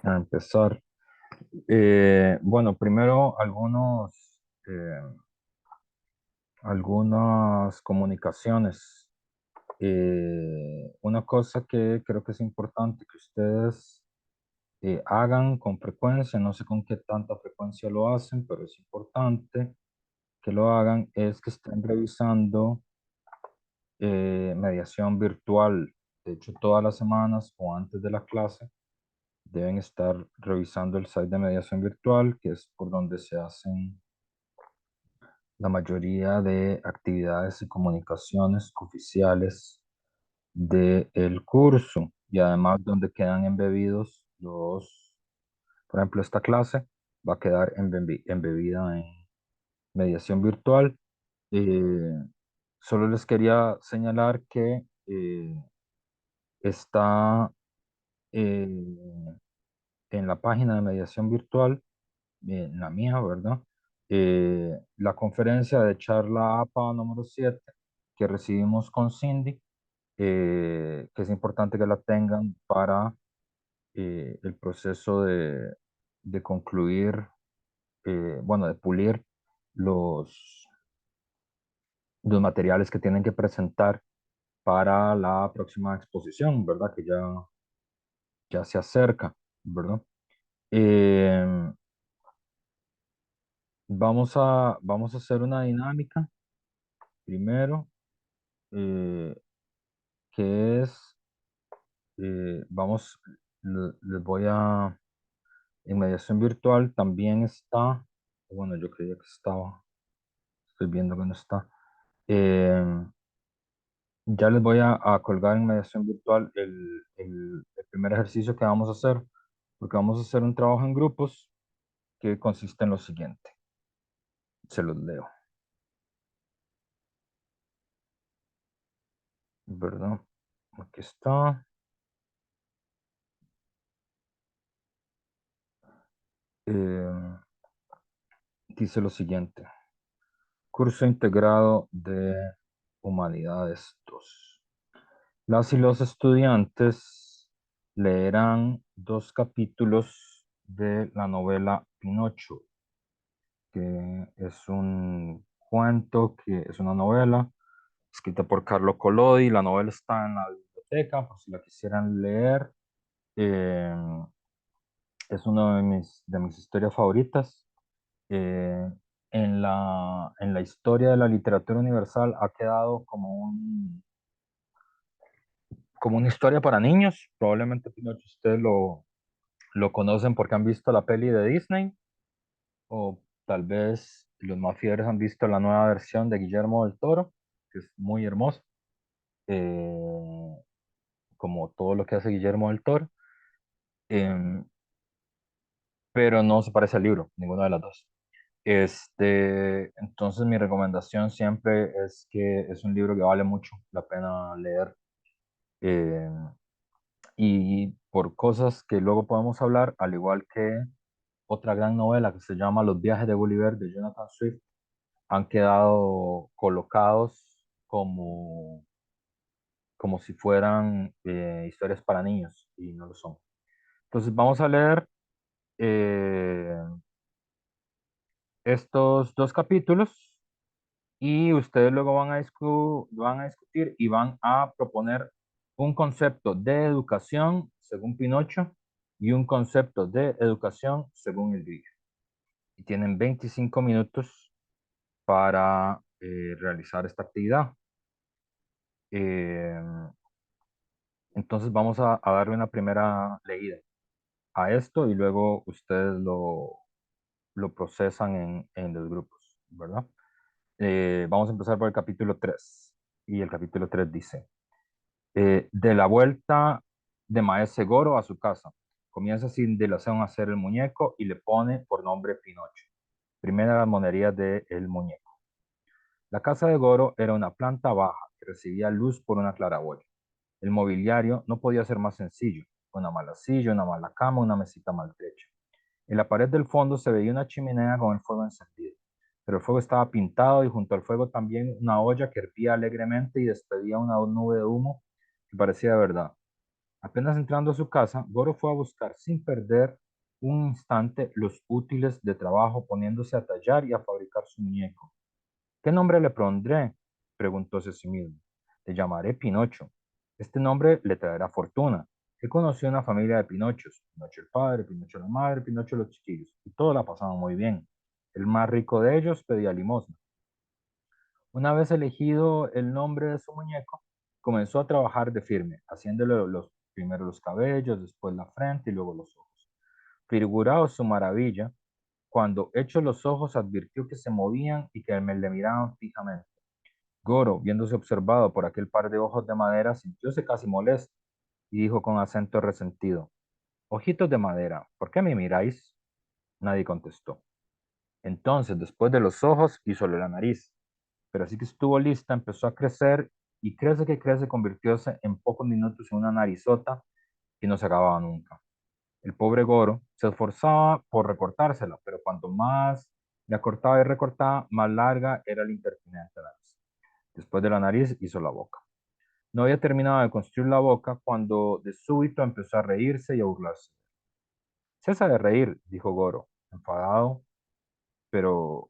a empezar. Bueno, primero algunas comunicaciones. Una cosa que creo que es importante que ustedes hagan con frecuencia, no sé con qué tanta frecuencia lo hacen, pero es importante que lo hagan, es que estén revisando mediación virtual. De hecho, todas las semanas o antes de la clase deben estar revisando el site de mediación virtual, que es por donde se hacen la mayoría de actividades y comunicaciones oficiales del curso, y además donde quedan embebidos por ejemplo, esta clase va a quedar embebida en mediación virtual. Eh, Solo les quería señalar que está eh, en la página de mediación virtual, en la mía, ¿verdad? La conferencia de charla APA número 7 que recibimos con Cindy, que es importante que la tengan para el proceso de concluir, bueno, de pulir los, los materiales que tienen que presentar para la próxima exposición, ¿verdad? Que ya se acerca, ¿verdad? Eh, vamos a hacer una dinámica primero, eh, que es, les voy a, en mediación virtual también está, bueno, yo creía que estaba, estoy viendo que no está. Eh, ya les voy a colgar en mediación virtual el primer ejercicio que vamos a hacer, porque vamos a hacer un trabajo en grupos que consiste en lo siguiente. Se los leo, ¿verdad? Aquí está. Eh, Dice lo siguiente. Curso integrado de Humanidades 2. Las y los estudiantes leerán dos capítulos de la novela Pinocho, que es un cuento, que es una novela escrita por Carlo Collodi. La novela está en la biblioteca, por si la quisieran leer. Eh, es una de mis historias favoritas. Eh, en la historia de la literatura universal ha quedado como una historia para niños. Probablemente Pinocho ustedes lo conocen porque han visto la peli de Disney, o tal vez los más fieles han visto la nueva versión de Guillermo del Toro, que es muy hermosa, eh, como todo lo que hace Guillermo del Toro, em, pero no se parece al libro, ninguna de las dos. Entonces mi recomendación siempre es que es un libro que vale mucho la pena leer, eh, y por cosas que luego podemos hablar, al igual que otra gran novela que se llama Los viajes de Gulliver de Jonathan Swift, han quedado colocados como si fueran historias para niños y no lo son. Entonces vamos a leer eh, estos dos capítulos y ustedes luego van a discutir y van a proponer un concepto de educación según Pinocho y un concepto de educación según el grillo. Y tienen 25 minutos para realizar esta actividad. Eh, entonces vamos a darle una primera leída a esto y luego ustedes lo procesan en los grupos, ¿verdad? Vamos a empezar por el capítulo 3. Y el capítulo 3 dice, de la vuelta de Maese Goro a su casa, comienza sin dilación a hacer el muñeco y le pone por nombre Pinocho. Primera de las monerías de El Muñeco. La casa de Goro era una planta baja que recibía luz por una claraboya. El mobiliario no podía ser más sencillo. Una mala silla, una mala cama, una mesita maltrecha. En la pared del fondo se veía una chimenea con el fuego encendido, pero el fuego estaba pintado y junto al fuego también una olla que hervía alegremente y despedía una nube de humo que parecía de verdad. Apenas entrando a su casa, Goro fue a buscar sin perder un instante los útiles de trabajo, poniéndose a tallar y a fabricar su muñeco. ¿Qué nombre le pondré? Preguntóse a sí mismo. Le llamaré Pinocho. Este nombre le traerá fortuna. Él conoció una familia de Pinochos, Pinocho el padre, Pinocho la madre, Pinocho los chiquillos, y todos la pasaban muy bien. El más rico de ellos pedía limosna. Una vez elegido el nombre de su muñeco, comenzó a trabajar de firme, haciéndole primero los cabellos, después la frente y luego los ojos. Figuraos su maravilla cuando, hechos los ojos, advirtió que se movían y que le miraban fijamente. Goro, viéndose observado por aquel par de ojos de madera, sintióse casi molesto y dijo con acento resentido: Ojitos de madera, ¿por qué me miráis? Nadie contestó. Entonces, después de los ojos, hizo la nariz, pero así que estuvo lista, empezó a crecer y crece que crece, convirtióse en pocos minutos en una narizota que no se acababa nunca. El pobre Goro se esforzaba por recortársela, pero cuanto más le acortaba y recortaba, más larga era el impertinente nariz. Después de la nariz hizo la boca. No había terminado de construir la boca cuando de súbito empezó a reírse y a burlarse. Cesa de reír, dijo Goro, enfadado, pero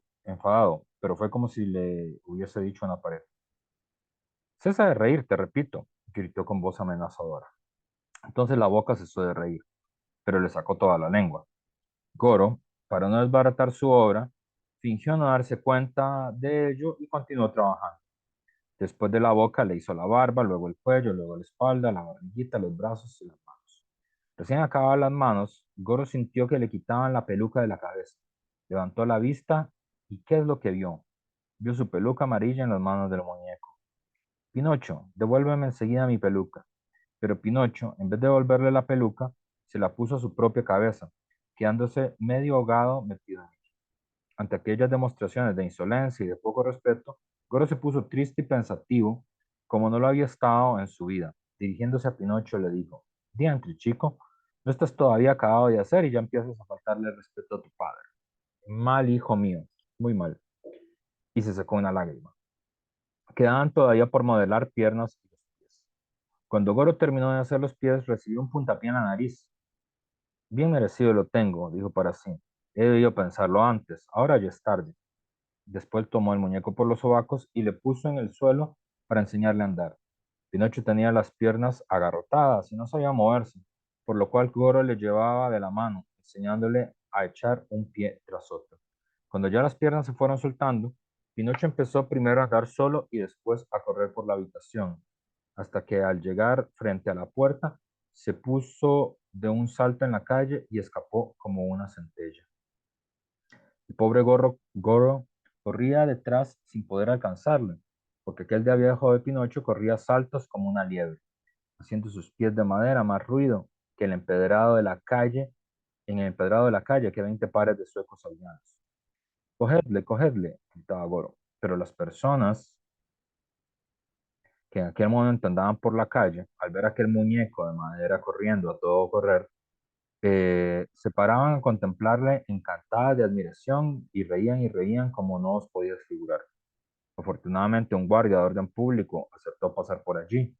fue como si le hubiese dicho una pared. Cesa de reír, te repito, gritó con voz amenazadora. Entonces la boca cesó de reír, pero le sacó toda la lengua. Goro, para no desbaratar su obra, fingió no darse cuenta de ello y continuó trabajando. Después de la boca le hizo la barba, luego el cuello, luego la espalda, la barriguita, los brazos y las manos. Recién acabadas las manos, Goro sintió que le quitaban la peluca de la cabeza. Levantó la vista y ¿qué es lo que vio? Vio su peluca amarilla en las manos del muñeco. Pinocho, devuélveme enseguida mi peluca. Pero Pinocho, en vez de devolverle la peluca, se la puso a su propia cabeza, quedándose medio ahogado metido en ella. Ante aquellas demostraciones de insolencia y de poco respeto, Goro se puso triste y pensativo, como no lo había estado en su vida. Dirigiéndose a Pinocho, le dijo: Diantre, chico, no estás todavía acabado de hacer y ya empiezas a faltarle el respeto a tu padre. Mal, hijo mío, muy mal. Y se secó una lágrima. Quedaban todavía por modelar piernas y los pies. Cuando Goro terminó de hacer los pies, recibió un puntapié en la nariz. Bien merecido lo tengo, dijo para sí. He debido pensarlo antes, ahora ya es tarde. Después tomó el muñeco por los sobacos y le puso en el suelo para enseñarle a andar. Pinocho tenía las piernas agarrotadas y no sabía moverse, por lo cual Goro le llevaba de la mano, enseñándole a echar un pie tras otro. Cuando ya las piernas se fueron soltando, Pinocho empezó primero a andar solo y después a correr por la habitación, hasta que al llegar frente a la puerta, se puso de un salto en la calle y escapó como una centella. El pobre Goro corría detrás sin poder alcanzarle, porque aquel de viejo de Pinocho corría saltos como una liebre, haciendo sus pies de madera más ruido que el empedrado de la calle, en el empedrado de la calle que 20 pares de suecos aullados. Cogedle, cogedle, gritaba Goro. Pero las personas que en aquel momento andaban por la calle, al ver aquel muñeco de madera corriendo a todo correr, se paraban a contemplarle encantadas de admiración y reían como no os podías figurar. Afortunadamente, un guardia de orden público aceptó pasar por allí,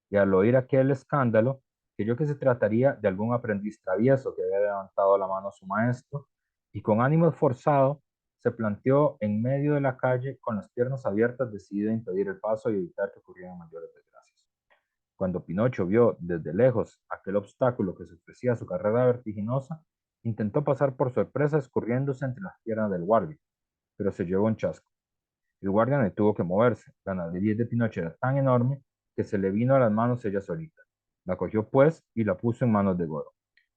y al oír aquel escándalo, creyó que se trataría de algún aprendiz travieso que había levantado la mano a su maestro, y con ánimo esforzado se planteó en medio de la calle con las piernas abiertas, decidido a impedir el paso y evitar que ocurrieran mayores desgracias. Cuando Pinocho vio desde lejos aquel obstáculo que se ofrecía a su carrera vertiginosa, intentó pasar por sorpresa escurriéndose entre las piernas del guardia, pero se llevó un chasco. El guardia no tuvo que moverse. La nariz de Pinocho era tan enorme que se le vino a las manos ella solita. La cogió pues y la puso en manos de Goro.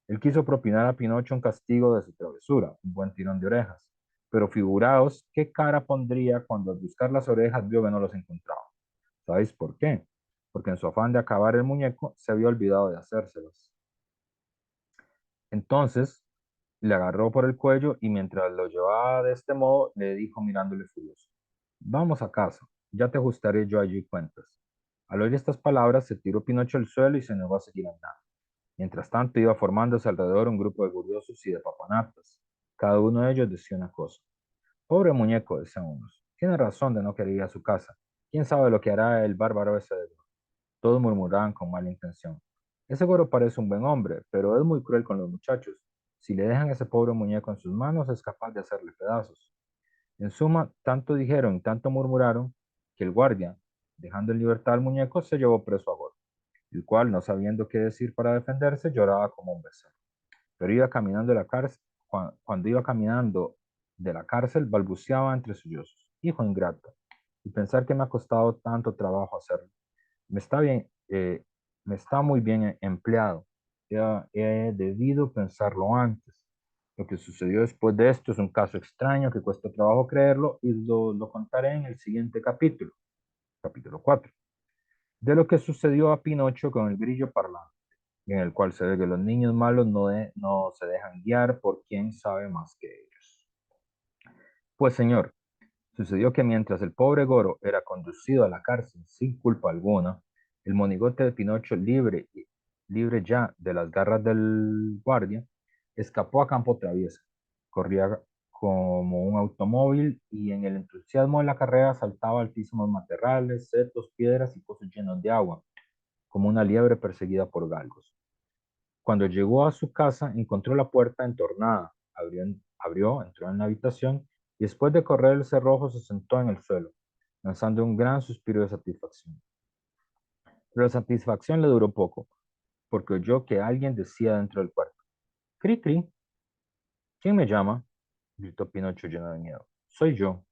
Él quiso propinar a Pinocho un castigo de su travesura, un buen tirón de orejas. Pero figuraos qué cara pondría cuando al buscar las orejas vio que no los encontraba. ¿Sabéis por qué? Porque en su afán de acabar el muñeco se había olvidado de hacérselas. Entonces le agarró por el cuello y mientras lo llevaba de este modo, le dijo mirándole furioso: Vamos a casa, ya te ajustaré yo allí cuentas. Al oír estas palabras, se tiró Pinocho al suelo y se negó a seguir andando. Mientras tanto, iba formándose alrededor un grupo de curiosos y de papanatas. Cada uno de ellos decía una cosa. Pobre muñeco, decían unos. Tiene razón de no querer ir a su casa. ¿Quién sabe lo que hará el bárbaro ese de Goro? Todos murmuraban con mala intención. Ese Goro parece un buen hombre, pero es muy cruel con los muchachos. Si le dejan ese pobre muñeco en sus manos, es capaz de hacerle pedazos. En suma, tanto dijeron y tanto murmuraron que el guardia, dejando en libertad al muñeco, se llevó preso a Goro, el cual, no sabiendo qué decir para defenderse, lloraba como un becerro. Pero iba caminando de la cárcel, cuando iba caminando de la cárcel, balbuceaba entre sollozos: hijo ingrato, y pensar que me ha costado tanto trabajo hacerlo. Me está bien, me está muy bien empleado. He debido pensarlo antes. Lo que sucedió después de esto es un caso extraño que cuesta trabajo creerlo y lo contaré en el siguiente capítulo, capítulo 4, de lo que sucedió a Pinocho con el grillo parlante, en el cual se ve que los niños malos no se dejan guiar por quien sabe más que ellos. Pues señor, sucedió que mientras el pobre Goro era conducido a la cárcel sin culpa alguna, el monigote de Pinocho, libre ya de las garras del guardia, escapó a campo traviesa. Corría como un automóvil y en el entusiasmo de la carrera saltaba altísimos matorrales, setos, piedras y pozos llenos de agua, como una liebre perseguida por galgos. Cuando llegó a su casa, encontró la puerta entornada. Abrió, entró en la habitación y después de correr el cerrojo se sentó en el suelo, lanzando un gran suspiro de satisfacción. Pero la satisfacción le duró poco, porque oyó que alguien decía dentro del cuarto: «Cri, cri, ¿quién me llama?», gritó Pinocho lleno de miedo. «Soy yo».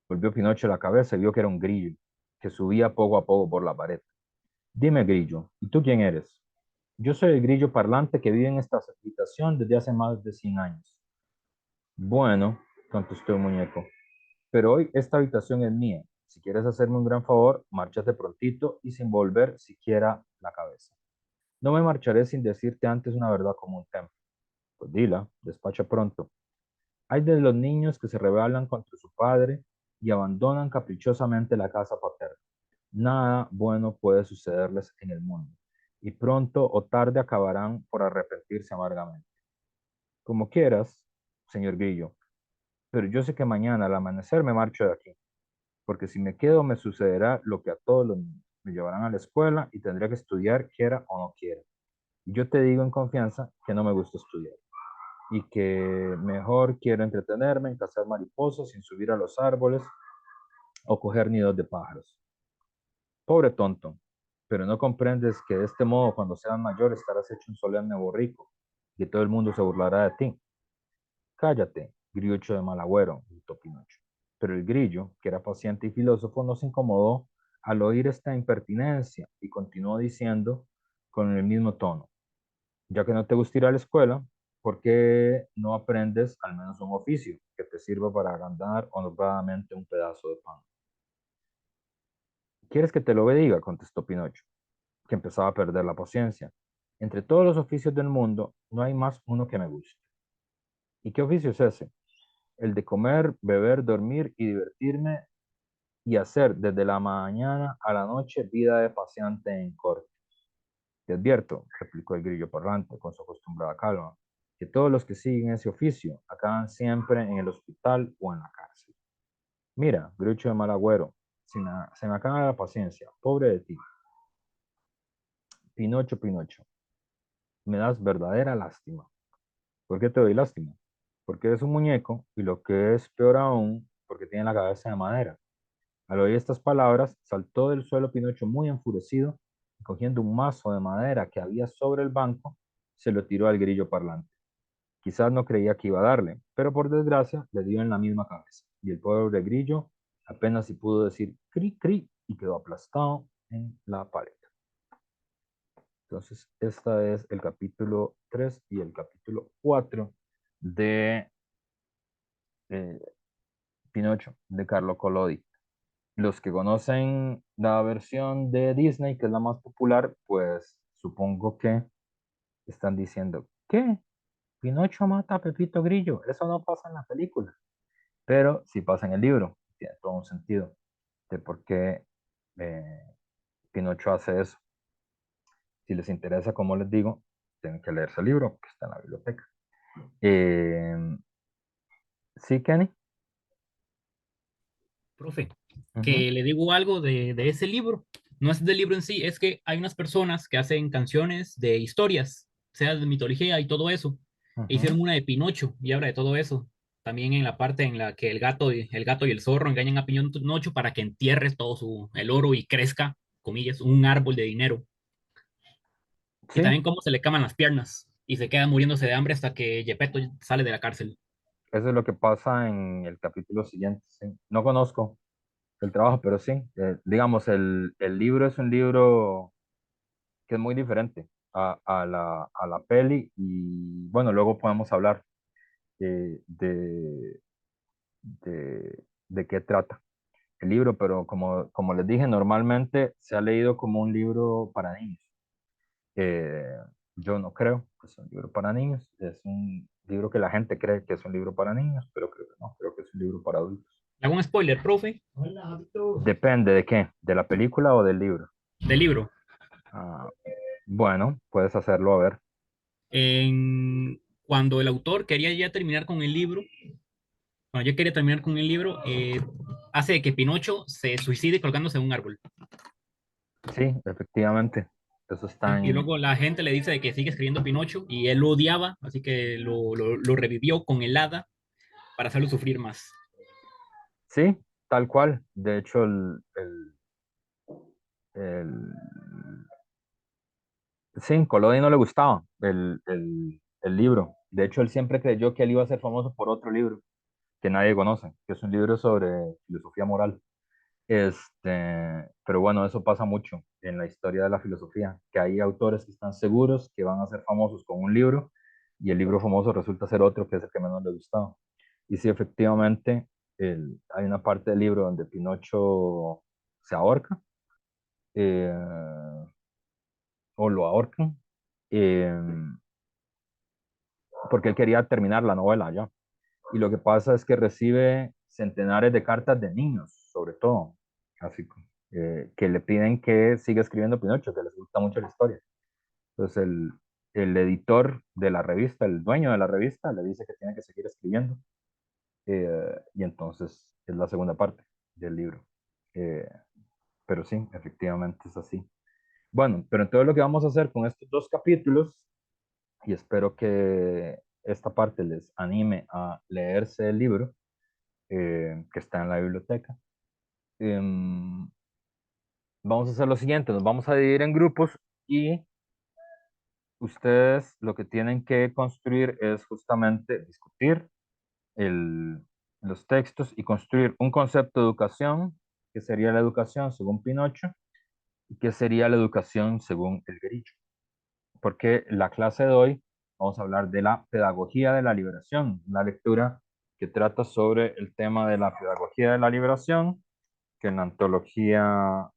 Volvió Pinocho la cabeza y vio que era un grillo, que subía poco a poco por la pared. «Dime, grillo, ¿y tú quién eres?». «Yo soy el grillo parlante que vive en esta habitación desde hace más de 100 años». «Bueno», contestó el muñeco, «pero hoy esta habitación es mía. Si quieres hacerme un gran favor, márchate prontito y sin volver siquiera la cabeza». «No me marcharé sin decirte antes una verdad como un templo». «Pues dila, despacha pronto». «Hay de los niños que se rebelan contra su padre y abandonan caprichosamente la casa paterna. Nada bueno puede sucederles en el mundo, y pronto o tarde acabarán por arrepentirse amargamente. Como quieras, señor Grillo, pero yo sé que mañana al amanecer me marcho de aquí, porque si me quedo me sucederá lo que a todos los niños. Me llevarán a la escuela y tendré que estudiar, quiera o no quiera. Y yo te digo en confianza que no me gusta estudiar y que mejor quiero entretenerme en cazar mariposas sin subir a los árboles o coger nidos de pájaros. Pobre tonto, pero no comprendes que de este modo cuando seas mayor estarás hecho un solemne borrico y todo el mundo se burlará de ti. Cállate, grillo de mal agüero, gritó Pinocho. Pero el grillo, que era paciente y filósofo, no se incomodó al oír esta impertinencia y continuó diciendo con el mismo tono: ya que no te gusta ir a la escuela, ¿por qué no aprendes al menos un oficio que te sirva para ganar honradamente un pedazo de pan? ¿Quieres que te lo diga?, contestó Pinocho, que empezaba a perder la paciencia. Entre todos los oficios del mundo, no hay más uno que me guste. ¿Y qué oficio es ese? El de comer, beber, dormir y divertirme y hacer desde la mañana a la noche vida de paseante en corte. Te advierto, replicó el grillo parlante con su acostumbrada calma, que todos los que siguen ese oficio acaban siempre en el hospital o en la cárcel. Mira, grucho de mal agüero, se me acaba la paciencia, pobre de ti. Pinocho, Pinocho, me das verdadera lástima. ¿Por qué te doy lástima? Porque eres un muñeco y lo que es peor aún, porque tiene la cabeza de madera. Al oír estas palabras, saltó del suelo Pinocho muy enfurecido y cogiendo un mazo de madera que había sobre el banco, se lo tiró al grillo parlante. Quizás no creía que iba a darle, pero por desgracia le dio en la misma cabeza, y el pobre grillo apenas si pudo decir cri cri y quedó aplastado en la pared. Entonces, este es el capítulo 3 y el capítulo 4 de eh, Pinocho, de Carlo Collodi. Los que conocen la versión de Disney, que es la más popular, pues supongo que están diciendo: ¿qué? ¿Pinocho mata a Pepito Grillo? Eso no pasa en la película. Pero sí pasa en el libro. Tiene todo un sentido de por qué eh, Pinocho hace eso. Si les interesa, como les digo, tienen que leerse el libro, que está en la biblioteca. Eh, ¿Sí, Kenny? Profe, Ujú. que le digo algo de ese libro. No es del libro en sí, es que hay unas personas que hacen canciones de historias, sea de mitología y todo eso. E Ujú. hicieron una de Pinocho y habla de todo eso. También en la parte en la que el gato y el zorro engañan a Pinocho para que entierre todo el oro y crezca, comillas, un árbol de dinero. Y Sí, también cómo se le caman las piernas y se queda muriéndose de hambre hasta que Gepetto sale de la cárcel. eso es lo que pasa en el capítulo siguiente. Sí. No conozco el trabajo, pero sí. Digamos, el libro es un libro que es muy diferente a la peli y bueno, luego podemos hablar de, de qué trata el libro, pero como les dije, normalmente se ha leído como un libro para niños. Eh, yo no creo que es un libro para niños, es un libro que la gente cree que es un libro para niños, pero creo que no, creo que es un libro para adultos. ¿Le hago un spoiler, profe? Depende de qué, de la película o del libro. Del libro. Ah, bueno, puedes hacerlo a ver. Cuando el autor quería ya terminar con el libro, cuando yo quería terminar con el libro, hace que Pinocho se suicide colgándose de un árbol. Sí, efectivamente, eso está Y en... luego la gente le dice de que sigue escribiendo Pinocho y él lo odiaba, así que lo revivió con el hada para hacerlo sufrir más. Sí, tal cual. De hecho, sí, Collodi no le gustaba el libro. De hecho, él siempre creyó que él iba a ser famoso por otro libro que nadie conoce, que es un libro sobre filosofía moral. Pero bueno, eso pasa mucho en la historia de la filosofía, que hay autores que están seguros que van a ser famosos con un libro y el libro famoso resulta ser otro que es el que menos les gustaba. Y sí, efectivamente, hay una parte del libro donde Pinocho se ahorca eh, o lo ahorcan eh, porque él quería terminar la novela ya. Y lo que pasa es que recibe centenares de cartas de niños, sobre todo, así que le piden que siga escribiendo Pinocho, que les gusta mucho la historia. Entonces el editor de la revista, el dueño de la revista, le dice que tiene que seguir escribiendo. Y entonces es la segunda parte del libro. Eh, pero sí, efectivamente es así. Bueno, pero entonces lo que vamos a hacer con estos dos capítulos, y espero que esta parte les anime a leerse el libro, que está en la biblioteca. Em, Vamos a hacer lo siguiente, nos vamos a dividir en grupos y ustedes lo que tienen que construir es justamente discutir el- los textos y construir un concepto de educación, que sería la educación según Pinocho, y que sería la educación según el Grillo. Porque la clase de hoy vamos a hablar de la pedagogía de la liberación, una lectura que trata sobre el tema de la pedagogía de la liberación, que en la antología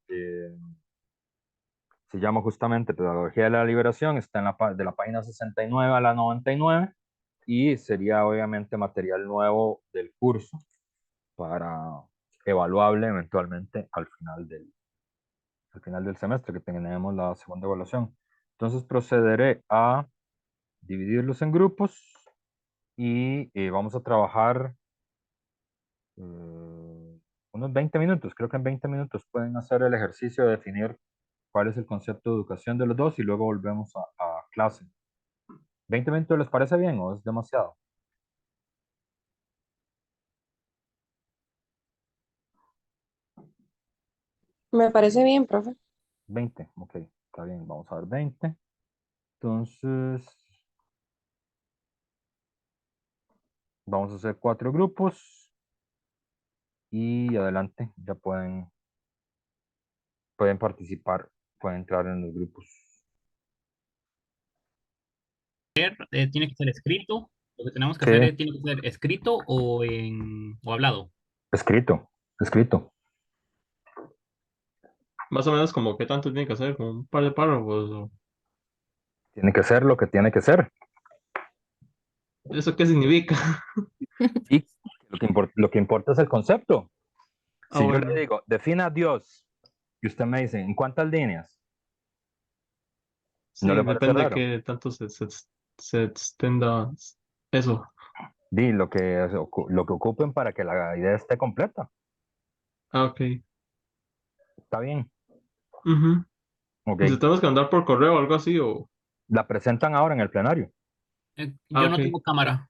se llama justamente Pedagogía de la Liberación, está en de la página 69 a la 99 y sería obviamente material nuevo del curso para evaluable eventualmente al final del semestre que tenemos la segunda evaluación. Entonces procederé a dividirlos en grupos y vamos a trabajar unos 20 minutos. Creo que en 20 minutos pueden hacer el ejercicio de definir cuál es el concepto de educación de los dos y luego volvemos a clase. ¿20 minutos les parece bien o es demasiado? Me parece bien, profe. 20, ok, está bien, vamos a ver 20. Entonces, vamos a hacer 4 grupos y adelante, ya pueden participar, pueden entrar en los grupos. Tiene que ser escrito. Lo que tenemos que Sí, hacer tiene que ser escrito o hablado. escrito, escrito. Más o menos como qué tanto tiene que hacer, como un par de párrafos. Tiene que ser lo que tiene que ser. ¿Eso qué significa? Sí, lo que importa es el concepto. Ah, Si yo le bueno. digo, defina a Dios, y usted me dice, ¿en cuántas líneas? ¿No Sí, le parece depende de raro? qué tanto se extenda eso. Di lo que ocupen para que la idea esté completa. Ah, ok. Está bien. Ujú. Ok. ¿Y si tenemos que andar por correo o algo así? O... La presentan ahora en el plenario. Ah, Yo no ok. tengo cámara.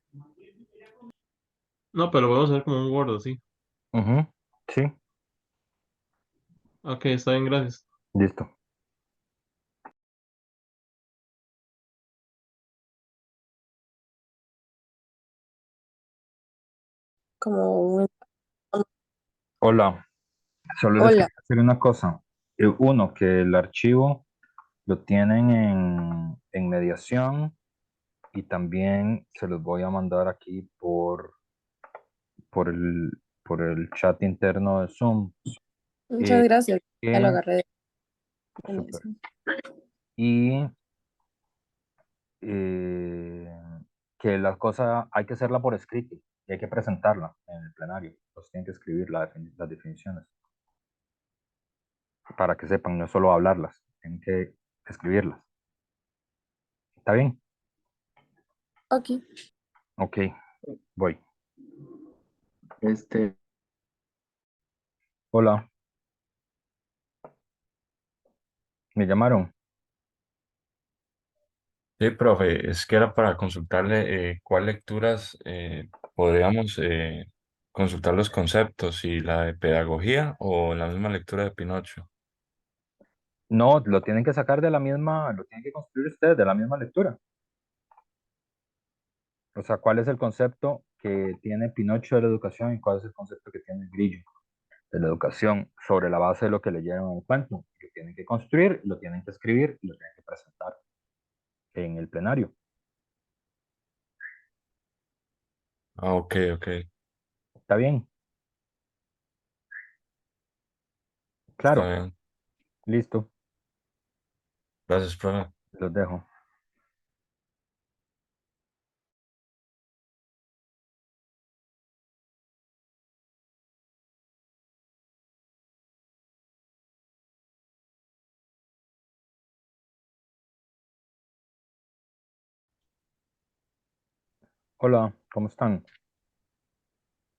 No, pero lo podemos hacer como un Word, sí. Ujú, sí, Ok, está bien, gracias. listo. Como un... Hola, solo les Hola. quería hacer una cosa. Uno, que el archivo lo tienen en mediación y también se los voy a mandar aquí por el, por el chat interno de Zoom. Muchas Eh, gracias. Ya lo que, agarré de súper. mediación. Y eh, que la cosa hay que hacerla por escrito y hay que presentarla en el plenario. Pues tienen que escribir las definiciones para que sepan, no es solo hablarlas, tienen que escribirlas. ¿Está bien? Ok. Ok, voy. Este, Hola, ¿me llamaron? sí, profe, es que era para consultarle cuál lecturas podríamos consultar los conceptos, si la de pedagogía o la misma lectura de Pinocho. No, lo tienen que sacar de la misma, lo tienen que construir ustedes de la misma lectura. O sea, ¿cuál es el concepto que tiene Pinocho de la educación y cuál es el concepto que tiene el Grillo de la educación sobre la base de lo que leyeron en el cuento? Lo tienen que construir, lo tienen que escribir y lo tienen que presentar en el plenario. Ah, ok, ok, ¿Está bien? está Claro, bien. listo, Gracias, profe. los dejo. Hola, ¿cómo están?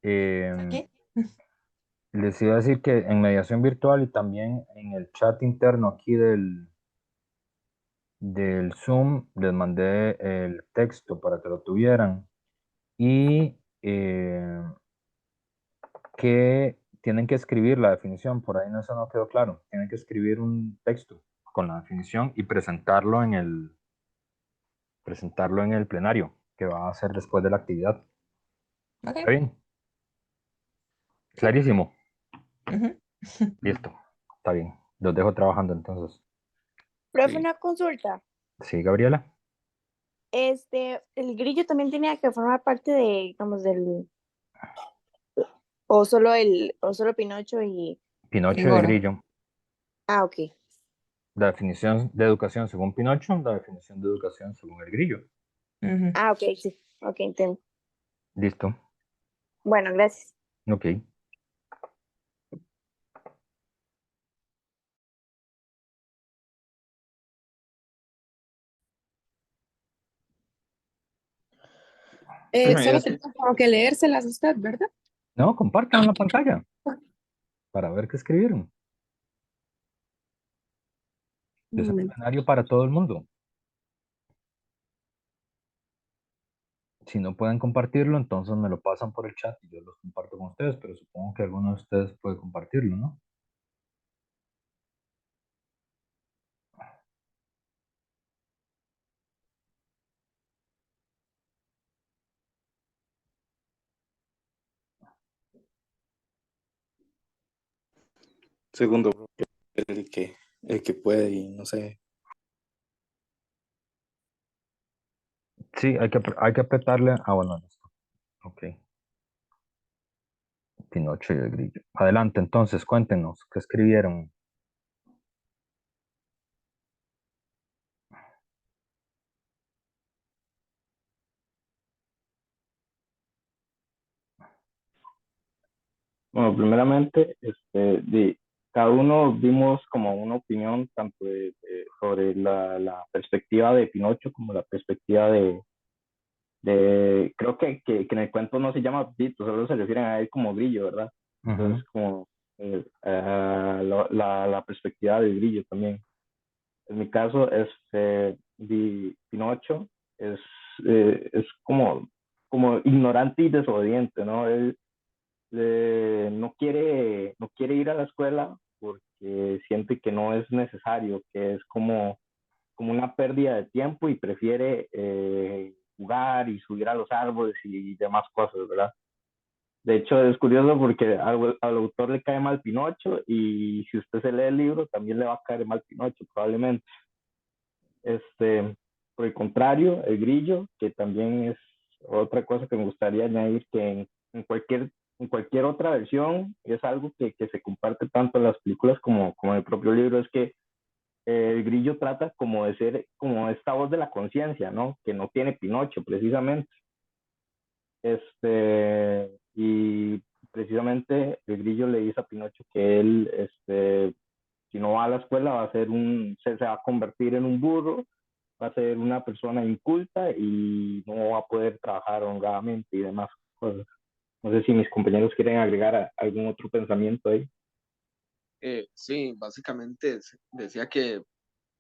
Eh, Aquí. les iba a decir que en mediación virtual y también en el chat interno aquí del Zoom les mandé el texto para que lo tuvieran y que tienen que escribir la definición, por ahí no, eso no quedó claro, tienen que escribir un texto con la definición y presentarlo en el plenario que va a hacer después de la actividad. ¿Está Ok. bien? Sí. Clarísimo. Ujú. Listo. Está bien. Los dejo trabajando entonces. Profe, Sí, una consulta. sí, Gabriela. El grillo también tenía que formar parte de, digamos, o solo Pinocho y Pinocho y el Moro. grillo. Ah, ok. La definición de educación según Pinocho, la definición de educación según el grillo. Ujú. Ah, ok, sí. Ok, entiendo. Listo. Bueno, gracias. Ok. Solo Es- tenemos como que leérselas a usted, ¿verdad? No, compartan la pantalla para ver qué escribieron. Un Es un momento. escenario para todo el mundo. Si no pueden compartirlo, entonces me lo pasan por el chat y yo los comparto con ustedes, pero supongo que alguno de ustedes puede compartirlo, ¿no? Segundo, el que puede y no sé. Sí, hay que apretarle. Ah, bueno, listo. Ok. Pinocho y el grillo. Adelante, entonces, cuéntenos, ¿qué escribieron? Bueno, primeramente, cada uno dimos como una opinión tanto sobre la perspectiva de Pinocho como la perspectiva creo que en el cuento no se llama Vito, solo se refieren a él como Grillo, ¿verdad? Ujú. Entonces, como la perspectiva del grillo también. En mi caso, Pinocho es como ignorante y desobediente, ¿no? Él no quiere ir a la escuela porque siente que no es necesario, que es como una pérdida de tiempo y prefiere jugar y subir a los árboles y demás cosas, ¿verdad? De hecho, es curioso porque al autor le cae mal Pinocho y si usted se lee el libro, también le va a caer mal Pinocho, probablemente. Por el contrario, el grillo, que también es otra cosa que me gustaría añadir, que en cualquier otra versión es algo que se comparte tanto en las películas como en el propio libro, es que el grillo trata como de ser como esta voz de la conciencia, ¿no? Que no tiene Pinocho, precisamente. Y precisamente el grillo le dice a Pinocho que él, si no va a la escuela, se va a convertir en un burro, va a ser una persona inculta y no va a poder trabajar honradamente y demás cosas. No sé si mis compañeros quieren agregar algún otro pensamiento ahí. Sí, básicamente decía que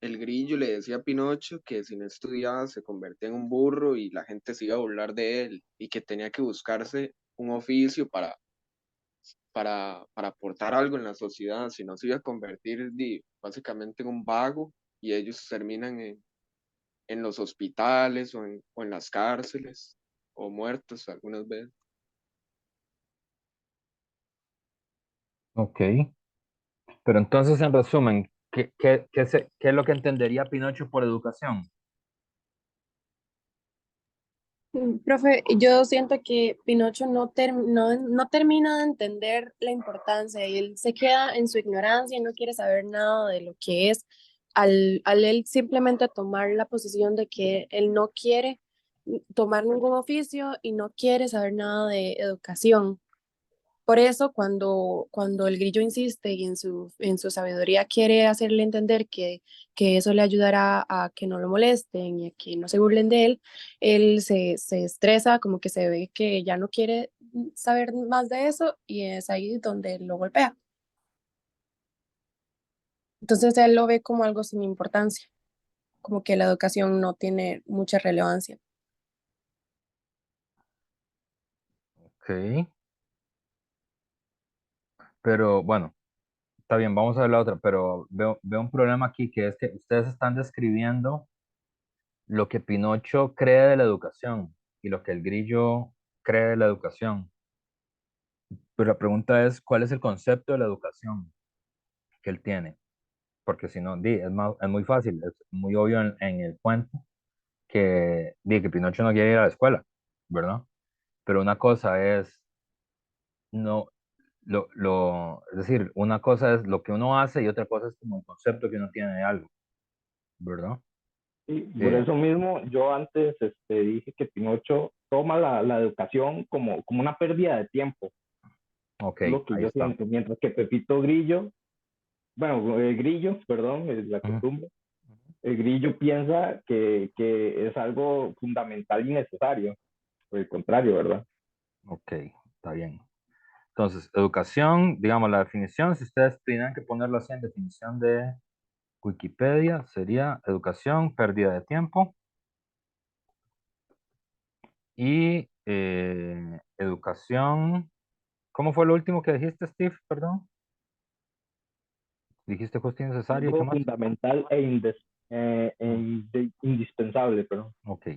el grillo le decía a Pinocho que si no estudiaba se convertía en un burro y la gente se iba a burlar de él y que tenía que buscarse un oficio para aportar algo en la sociedad, si no se iba a convertir básicamente en un vago y ellos terminan en los hospitales o en las cárceles o muertos algunas veces. Ok. Pero entonces, en resumen, ¿qué es lo que entendería Pinocho por educación? Profe, yo siento que Pinocho no termina de entender la importancia y él se queda en su ignorancia y no quiere saber nada de lo que es, al él simplemente tomar la posición de que él no quiere tomar ningún oficio y no quiere saber nada de educación. Por eso, cuando el grillo insiste y en su sabiduría quiere hacerle entender que eso le ayudará a que no lo molesten y a que no se burlen de él, él se estresa, como que se ve que ya no quiere saber más de eso y es ahí donde lo golpea. Entonces él lo ve como algo sin importancia, como que la educación no tiene mucha relevancia. Ok. Pero bueno, está bien, vamos a ver la otra, pero veo un problema aquí que es que ustedes están describiendo lo que Pinocho cree de la educación y lo que el grillo cree de la educación. Pero la pregunta es, ¿cuál es el concepto de la educación que él tiene? Porque si no, es muy fácil, es muy obvio en el cuento que Pinocho no quiere ir a la escuela, ¿verdad? Pero una cosa es, no, es decir, una cosa es lo que uno hace y otra cosa es como el concepto que uno tiene de algo, ¿verdad? Y por Eh, eso mismo yo antes dije que Pinocho toma la educación como una pérdida de tiempo, ok, es lo que ahí yo está. siento, mientras que Pepito Grillo, bueno, el grillo, perdón, es la Ujú. costumbre, el grillo piensa que es algo fundamental y necesario, por el contrario, ¿verdad? Ok, está bien. Entonces, educación, digamos, la definición, si ustedes tuvieran que ponerlo así en definición de Wikipedia, sería educación, pérdida de tiempo y educación. ¿Cómo fue lo último que dijiste, Steve? Perdón. Dijiste justo innecesario y qué Algo más. fundamental Mm, indispensable, perdón. ok,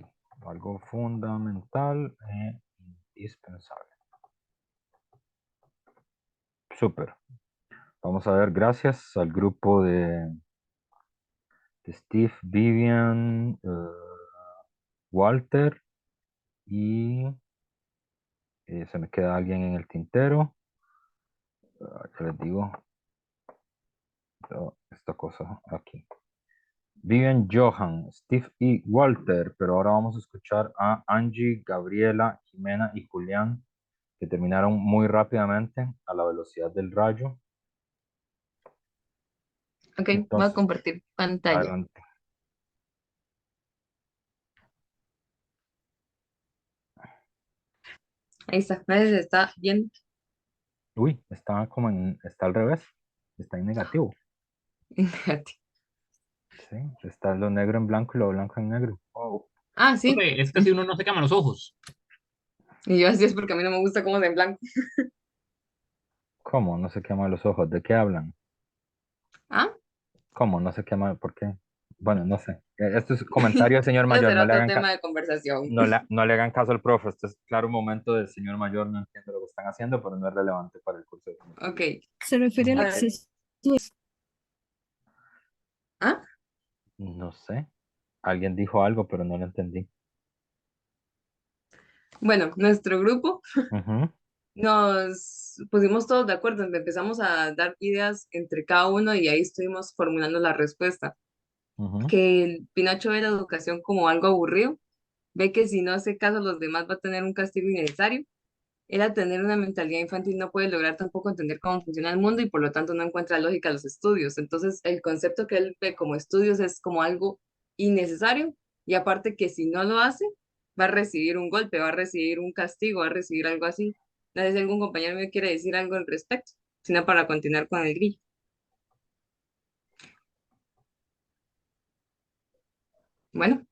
algo fundamental e indispensable. Súper. Vamos a ver, gracias al grupo de Steve, Vivian, Walter y se me queda alguien en el tintero. ¿Qué les digo? Esta cosa aquí. Vivian, Johan, Steve y Walter, pero ahora vamos a escuchar a Angie, Gabriela, Jimena y Julián, que terminaron muy rápidamente a la velocidad del rayo. Ok, voy a Entonces, compartir pantalla. adelante. Ahí está, nadie se está viendo. Uy, está al revés. Está en negativo. Sí, está lo negro en blanco y lo blanco en negro. Oh, Ah, sí. Profe, es que si uno no se quema los ojos. Y yo así es porque a mí no me gusta cómo se en blanco. ¿cómo? No se queman los ojos. ¿De qué hablan? ¿Ah? ¿Cómo? No se quema. ¿Por qué? Bueno, no sé. Esto es comentario del señor Ese mayor. será otro tema de conversación. No le hagan caso al profe. Este es claro un momento del señor mayor. No entiendo lo que están haciendo, pero no es relevante para el curso de filosofía. Ok. Se refiere al A ver. acceso. ¿Ah? No sé. Alguien dijo algo, pero no lo entendí. Bueno, nuestro grupo Ujú, nos pusimos todos de acuerdo, empezamos a dar ideas entre cada uno y ahí estuvimos formulando la respuesta. ujú. Que el Pinocho ve la educación como algo aburrido, ve que si no hace caso a los demás va a tener un castigo innecesario. Él al tener una mentalidad infantil no puede lograr tampoco entender cómo funciona el mundo y por lo tanto no encuentra lógica a los estudios. Entonces el concepto que él ve como estudios es como algo innecesario y aparte que si no lo hace va a recibir un golpe, va a recibir un castigo, va a recibir algo así. No sé si algún compañero me quiere decir algo al respecto, sino para continuar con el grillo. Bueno,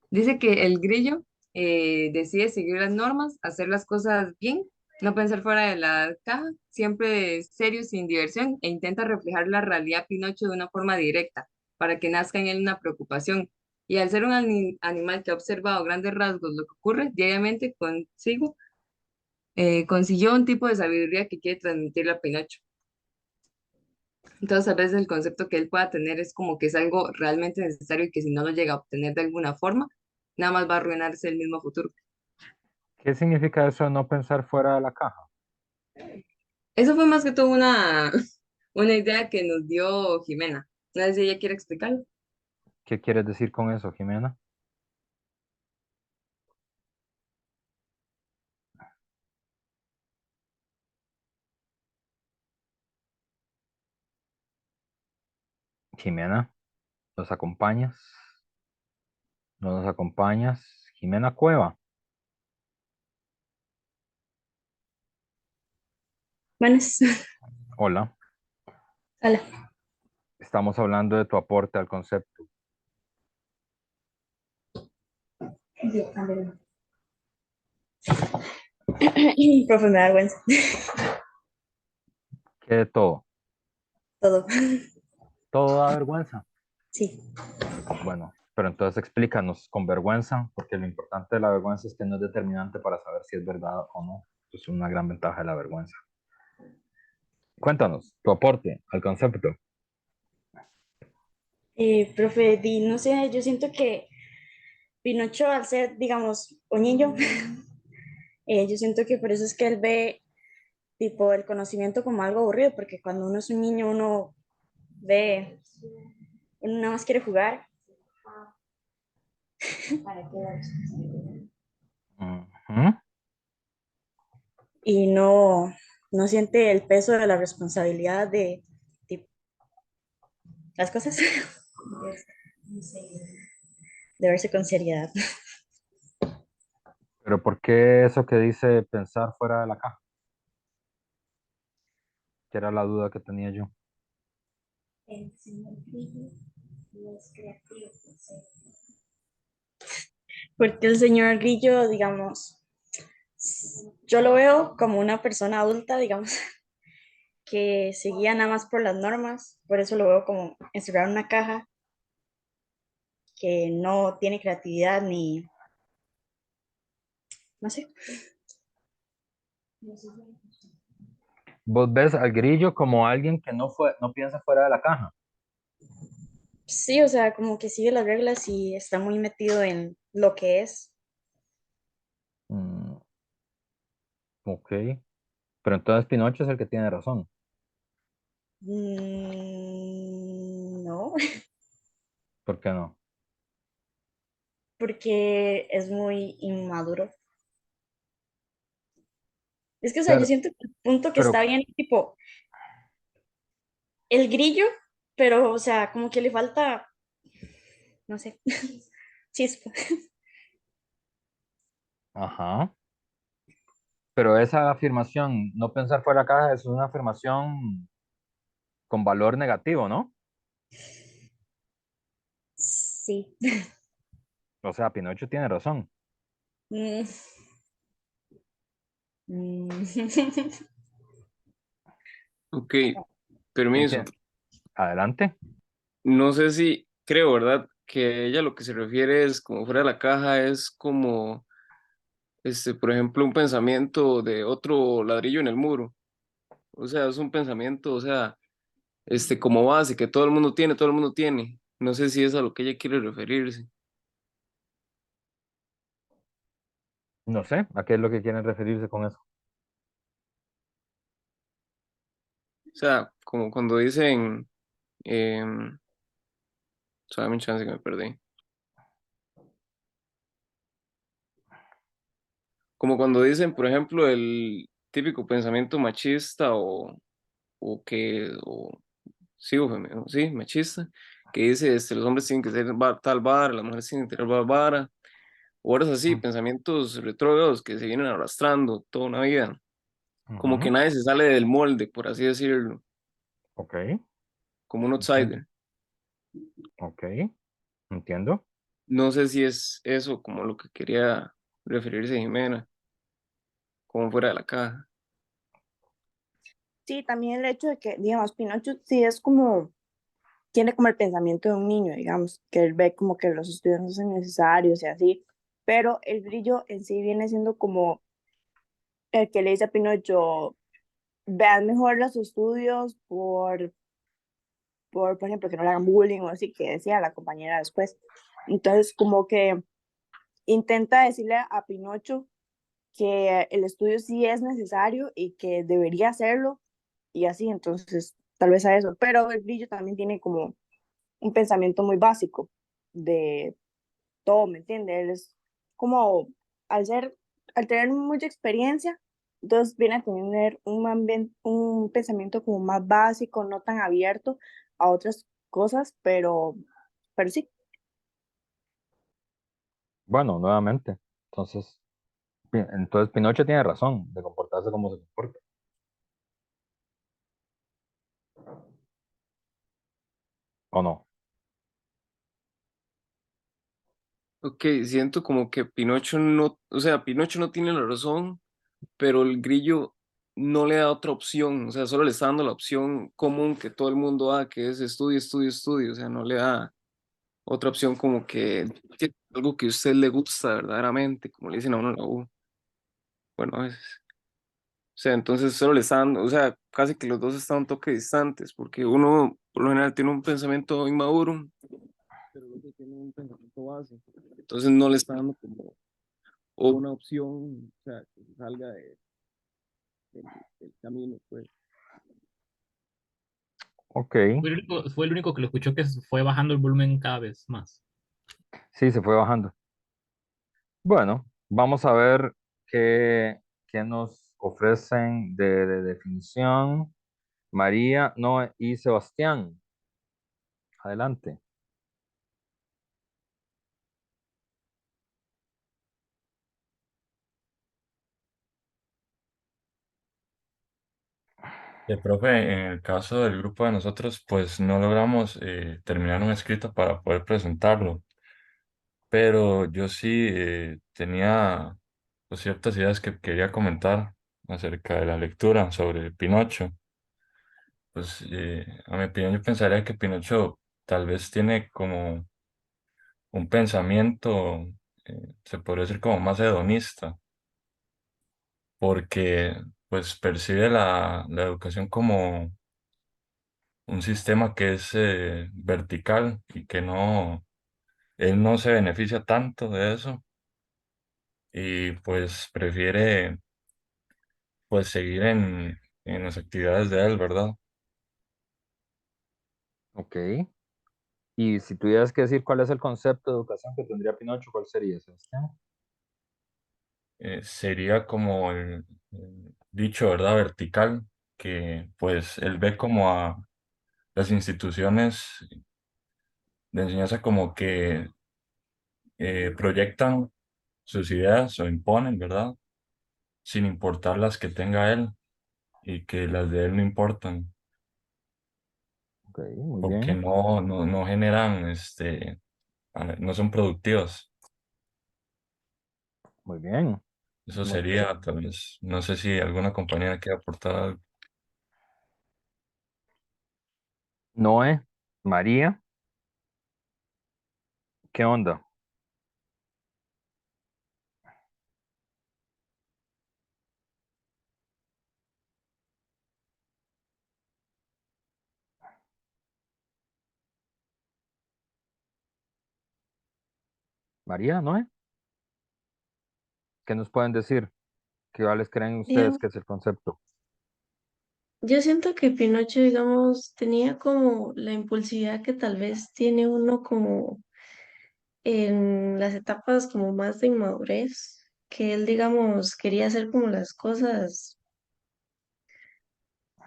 dice que el grillo decide seguir las normas, hacer las cosas bien, no pensar fuera de la caja, siempre serio, sin diversión, e intenta reflejar la realidad Pinocho de una forma directa, para que nazca en él una preocupación. Y al ser un animal que ha observado grandes rasgos lo que ocurre diariamente consigo, consiguió un tipo de sabiduría que quiere transmitirle a Pinocho. Entonces, a veces el concepto que él pueda tener es como que es algo realmente necesario y que si no lo llega a obtener de alguna forma, nada más va a arruinarse el mismo futuro. ¿Qué significa eso de no pensar fuera de la caja? Eso fue más que todo una, una idea que nos dio Jimena. No sé si ella quiere explicarlo. ¿Qué quieres decir con eso, Jimena? Jimena, ¿nos acompañas? ¿No nos acompañas? Jimena Cueva. Buenas. Hola. Hola. Estamos hablando de tu aporte al concepto. Profe, me da vergüenza. ¿Qué de todo? Todo. ¿Todo da vergüenza? Sí. Bueno, pero entonces explícanos con vergüenza, porque lo importante de la vergüenza es que no es determinante para saber si es verdad o no. Es una gran ventaja de la vergüenza. Cuéntanos, tu aporte al concepto. Profe, no sé, yo siento que Pinocho, al ser, digamos, un niño, yo siento que por eso es que él ve, tipo, el conocimiento como algo aburrido, porque cuando uno es un niño, uno ve, uno nada más quiere jugar. Ujú. Y no siente el peso de la responsabilidad de, tipo, las cosas, de verse con seriedad. Pero ¿por qué eso que dice pensar fuera de la caja? Que era la duda que tenía yo. Porque el señor Grillo, digamos, yo lo veo como una persona adulta, digamos, que se guía nada más por las normas, por eso lo veo como encerrado en una caja, que no tiene creatividad ni, no sé. ¿Vos ves al grillo como alguien que no piensa fuera de la caja? Sí, o sea, como que sigue las reglas y está muy metido en lo que es. Mm, ok. Pero entonces Pinocho es el que tiene razón. No, ¿Por qué no? porque es muy inmaduro. Es que, o sea, yo Pero, siento que el punto que está pero, bien, tipo, el grillo, pero, o sea, como que le falta, no sé, chispa. ajá. Pero esa afirmación, no pensar fuera de la caja, es una afirmación con valor negativo, ¿no? Sí. O sea, Pinocho tiene razón. Mm, mm. Ok, permiso. Adelante. No sé si creo, ¿verdad? Que ella lo que se refiere es como fuera de la caja, es como, por ejemplo, un pensamiento de otro ladrillo en el muro. O sea, es un pensamiento, o sea, como base, que todo el mundo tiene, todo el mundo tiene. No sé si es a lo que ella quiere referirse. No sé, ¿a qué es lo que quieren referirse con eso? O sea, como cuando dicen, em, sabe mi chance que me perdí. Como cuando dicen, por ejemplo, el típico pensamiento machista o que, o, sí, sí, machista, que dice, los hombres tienen que ser tal vara, las mujeres tienen que tener vara, o horas así, pensamientos retrógrados que se vienen arrastrando toda una vida, como que Ujú. nadie se sale del molde, por así decirlo, Ok, como un entiendo. outsider. Ok, entiendo. No sé si es eso como lo que quería referirse Jimena, como fuera de la caja. Sí, también el hecho de que, digamos, Pinocho sí es como, tiene como el pensamiento de un niño, digamos, que él ve como que los estudios no son necesarios y así, pero el brillo en sí viene siendo como el que le dice a Pinocho, vean mejor los estudios por ejemplo, que no le hagan bullying o así, que decía la compañera después. Entonces, como que intenta decirle a Pinocho que el estudio sí es necesario y que debería hacerlo y así, entonces tal vez a eso, pero el brillo también tiene como un pensamiento muy básico de todo, ¿me entiendes? Él es como, al ser, al tener mucha experiencia, entonces viene a tener un pensamiento como más básico, no tan abierto a otras cosas, pero sí. Bueno, nuevamente. Entonces Pinocho tiene razón de comportarse como se comporta. ¿O no? Ok, siento como que Pinocho no, o sea, Pinocho no tiene la razón, pero el grillo no le da otra opción, o sea, solo le está dando la opción común que todo el mundo da, que es estudio, estudio, estudio, o sea, no le da otra opción como que algo que a usted le gusta verdaderamente, como le dicen a uno en la U, bueno, a veces. O sea, entonces solo le está dando, o sea, casi que los dos están un toque distantes, porque uno por lo general tiene un pensamiento inmaduro, pero el otro tiene un pensamiento base, entonces no le está dando como una opción, o sea, que se salga del, del camino, pues. Ok, Fue el único que lo escuchó que fue bajando el volumen cada vez más. sí, se fue bajando. Bueno, vamos a ver qué nos ofrecen de definición María, Noé y Sebastián. Adelante. Profe, en el caso del grupo de nosotros, pues no logramos terminar un escrito para poder presentarlo, pero yo sí tenía pues, ciertas ideas que quería comentar acerca de la lectura sobre Pinocho. Pues a mi opinión yo pensaría que Pinocho tal vez tiene como un pensamiento, se podría decir como más hedonista, porque pues percibe la educación como un sistema que es vertical y que no, él no se beneficia tanto de eso y pues prefiere pues seguir en las actividades de él, ¿verdad? Ok. Y si tuvieras que decir cuál es el concepto de educación que tendría Pinocho, ¿cuál sería, Sebastián? Sería como el dicho, ¿verdad? Vertical, que pues él ve como a las instituciones de enseñanza como que proyectan sus ideas o imponen, ¿verdad? sin importar las que tenga él y que las de él no importan, Ok, muy porque bien. no generan, no son productivas. Muy bien. Eso Muy bien. sería, tal vez, no sé si alguna compañía quiere aportar algo. Noé, María, ¿qué onda? María, Noé, ¿qué nos pueden decir? ¿Qué vales creen ustedes Digamos, que es el concepto? yo siento que Pinocho, digamos, tenía como la impulsividad que tal vez tiene uno como en las etapas como más de inmadurez, que él, digamos, quería hacer como las cosas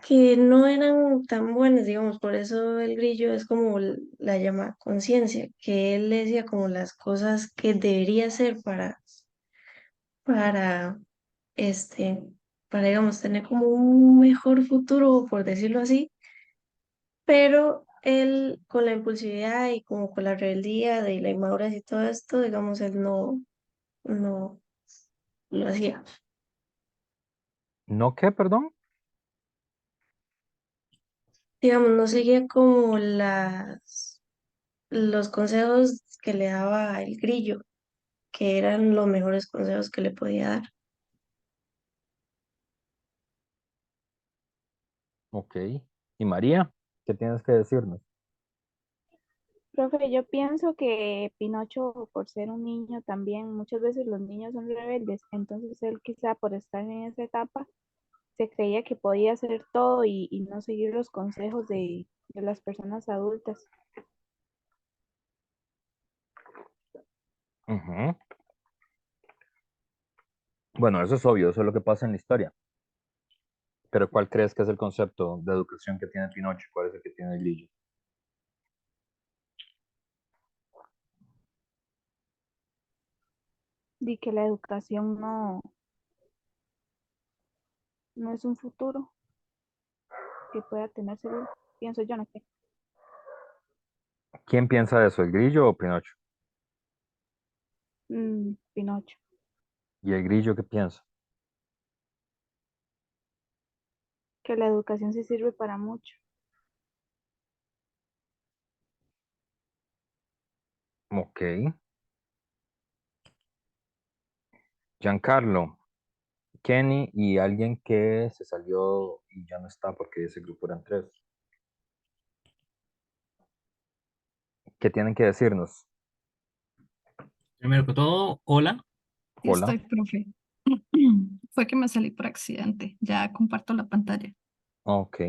que no eran tan buenas, digamos, por eso el grillo es como la llama conciencia, que él le decía como las cosas que debería hacer para, este, para, digamos, tener como un mejor futuro, por decirlo así, pero él con la impulsividad y como con la rebeldía de la inmadurez y todo esto, digamos, él no lo hacía. ¿No qué, perdón? Digamos, no seguía como los consejos que le daba el grillo, que eran los mejores consejos que le podía dar. Ok. ¿Y María? ¿Qué tienes que decirnos? Profe, yo pienso que Pinocho, por ser un niño también, muchas veces los niños son rebeldes, entonces él quizá por estar en esa etapa se creía que podía hacer todo y no seguir los consejos de las personas adultas. Ujú. Bueno, eso es obvio, eso es lo que pasa en la historia. Pero ¿cuál crees que es el concepto de educación que tiene Pinocho? ¿Cuál es el que tiene Grillo? Di que la educación no es un futuro que pueda tener seguro, pienso yo, no sé. ¿Quién piensa eso, el Grillo o Pinocho? Pinocho, ¿Y el Grillo qué piensa? que la educación sí sirve para mucho. Ok. Giancarlo, Kenny y alguien que se salió y ya no está porque ese grupo eran tres. ¿Qué tienen que decirnos? Primero que todo, hola. Sí Hola. estoy, profe. Fue que me salí por accidente. Ya comparto la pantalla. Ok.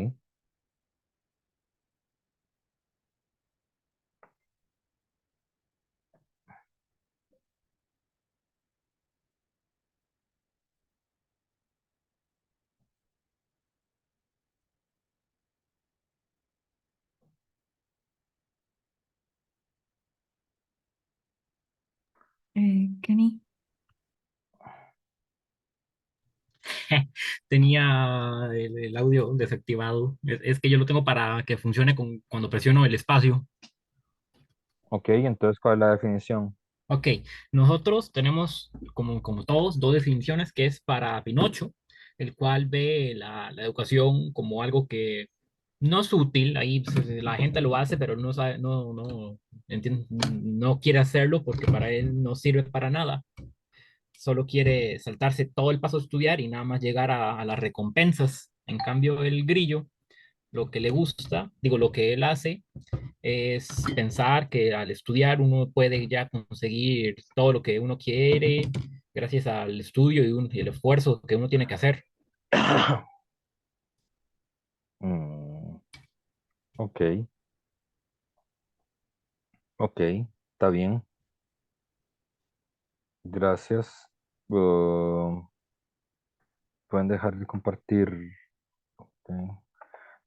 Kenny. Tenía el audio desactivado. Es que yo lo tengo para que funcione cuando presiono el espacio. Ok, entonces, ¿cuál es la definición? Ok, nosotros tenemos, como todos, dos definiciones, que es para Pinocho, el cual ve la educación como algo que no es útil, ahí pues, la gente lo hace, pero no sabe, no quiere hacerlo porque para él no sirve para nada. Solo quiere saltarse todo el paso de estudiar y nada más llegar a las recompensas. En cambio, el grillo, lo que le gusta, digo, lo que él hace es pensar que al estudiar uno puede ya conseguir todo lo que uno quiere gracias al estudio y el esfuerzo que uno tiene que hacer. Mm, ok, ok, está bien. Gracias. Pueden dejar de compartir. Ok.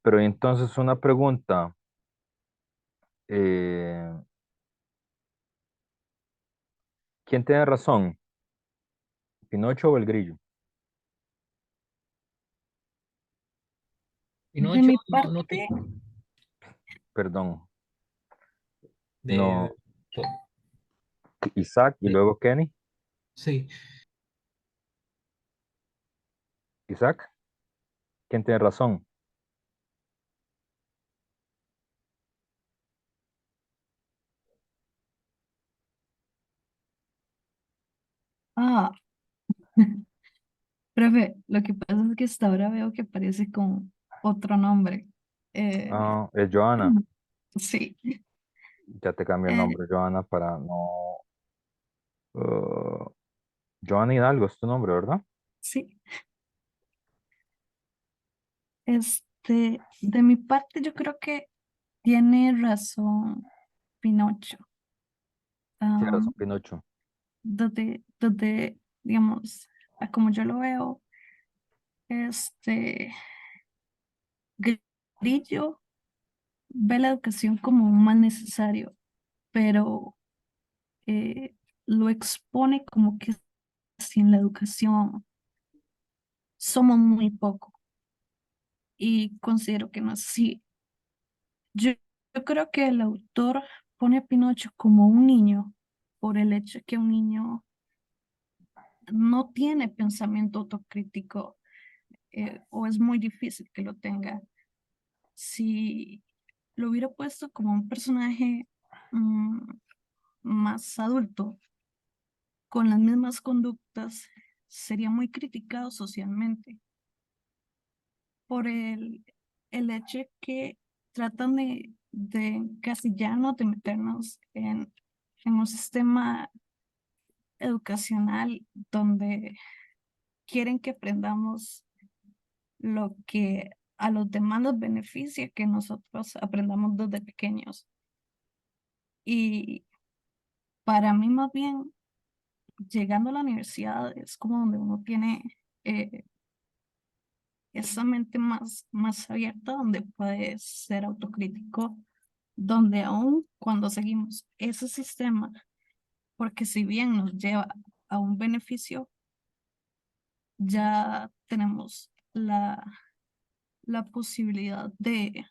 Pero entonces una pregunta. eh, ¿Quién tiene razón? ¿Pinocho o el grillo? Pinocho, mi no parte, Perdón. de, No, Isaac y de- luego Kenny. sí. Isaac, ¿quién tiene razón? ah, profe, lo que pasa es que hasta ahora veo que aparece con otro nombre. Eh, Ah, es Joana. sí, Ya te cambio el eh, nombre, Joana, para no... uh, Joana Hidalgo es tu nombre, ¿verdad? sí. De mi parte, yo creo que tiene razón Pinocho. Tiene Ah, razón, Pinocho. digamos, a como yo lo veo, este Grillo ve la educación como un mal necesario, pero lo expone como que sin la educación somos muy poco y considero que no es así. Yo creo que el autor pone a Pinocho como un niño por el hecho que un niño no tiene pensamiento autocrítico, o es muy difícil que lo tenga. Si lo hubiera puesto como un personaje mm, más adulto, con las mismas conductas, sería muy criticado socialmente por el hecho de que tratan de encasillarnos, de meternos en un sistema educacional donde quieren que aprendamos lo que a los demás nos beneficia que nosotros aprendamos desde pequeños. Y para mí más bien, llegando a la universidad es como donde uno tiene eh, esa mente más abierta, donde puede ser autocrítico, donde aún cuando seguimos ese sistema, porque si bien nos lleva a un beneficio, ya tenemos la posibilidad de,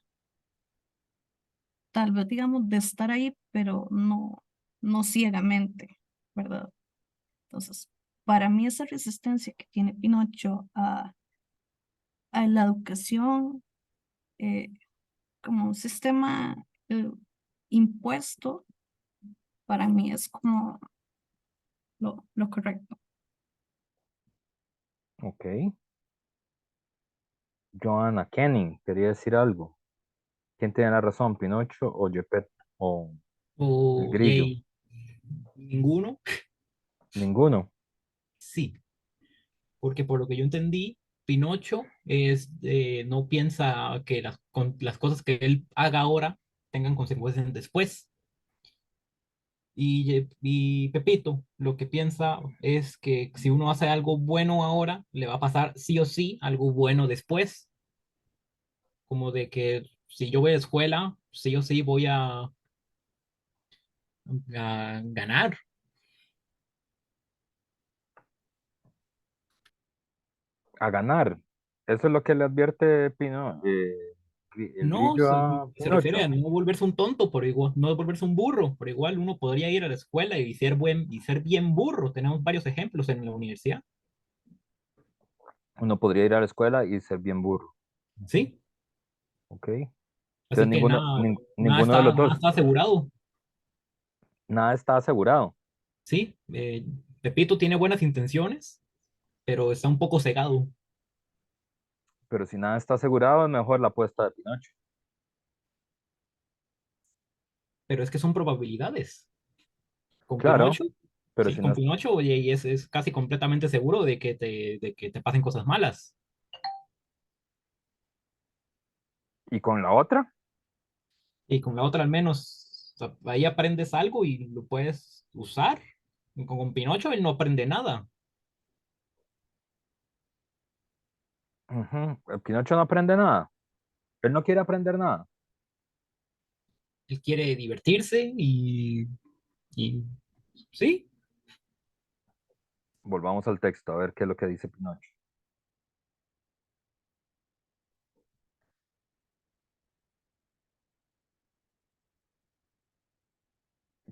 tal vez digamos, de estar ahí, pero no ciegamente, ¿verdad? Entonces, para mí esa resistencia que tiene Pinocho a la educación eh, como un sistema impuesto, para mí es como lo correcto. Ok. Joana, Kenny, quería decir algo. ¿Quién tiene la razón, Pinocho o Gepetto o el O grillo? ninguno, Ninguno. sí, porque por lo que yo entendí, Pinocho no piensa que las cosas que él haga ahora tengan consecuencias después. Y Pepito lo que piensa es que si uno hace algo bueno ahora, le va a pasar sí o sí algo bueno después, como de que si yo voy a escuela, sí o sí voy a ganar. A ganar. Eso es lo que le advierte el No, grillo a se refiere a Pinocho. no volverse un tonto, pero igual, no volverse un burro, pero igual uno podría ir a la escuela y ser bien burro. Tenemos varios ejemplos en la universidad. Uno podría ir a la escuela y ser bien burro. Sí, Ok. Entonces así que ninguno de los nada dos. está asegurado. Nada está asegurado. Sí, Pepito tiene buenas intenciones, pero está un poco cegado. Pero si nada está asegurado, es mejor la apuesta de Pinocho. Pero es que son probabilidades. Con Claro, Pinocho, pero sí, si no con es- Pinocho, oye, y es casi completamente seguro de que te pasen cosas malas. ¿Y con la otra? Y con la otra al menos, o sea, ahí aprendes algo y lo puedes usar. Y con Pinocho él no aprende nada. Ujú. El Pinocho no aprende nada. Él no quiere aprender nada. Él quiere divertirse y sí, Volvamos al texto a ver qué es lo que dice Pinocho.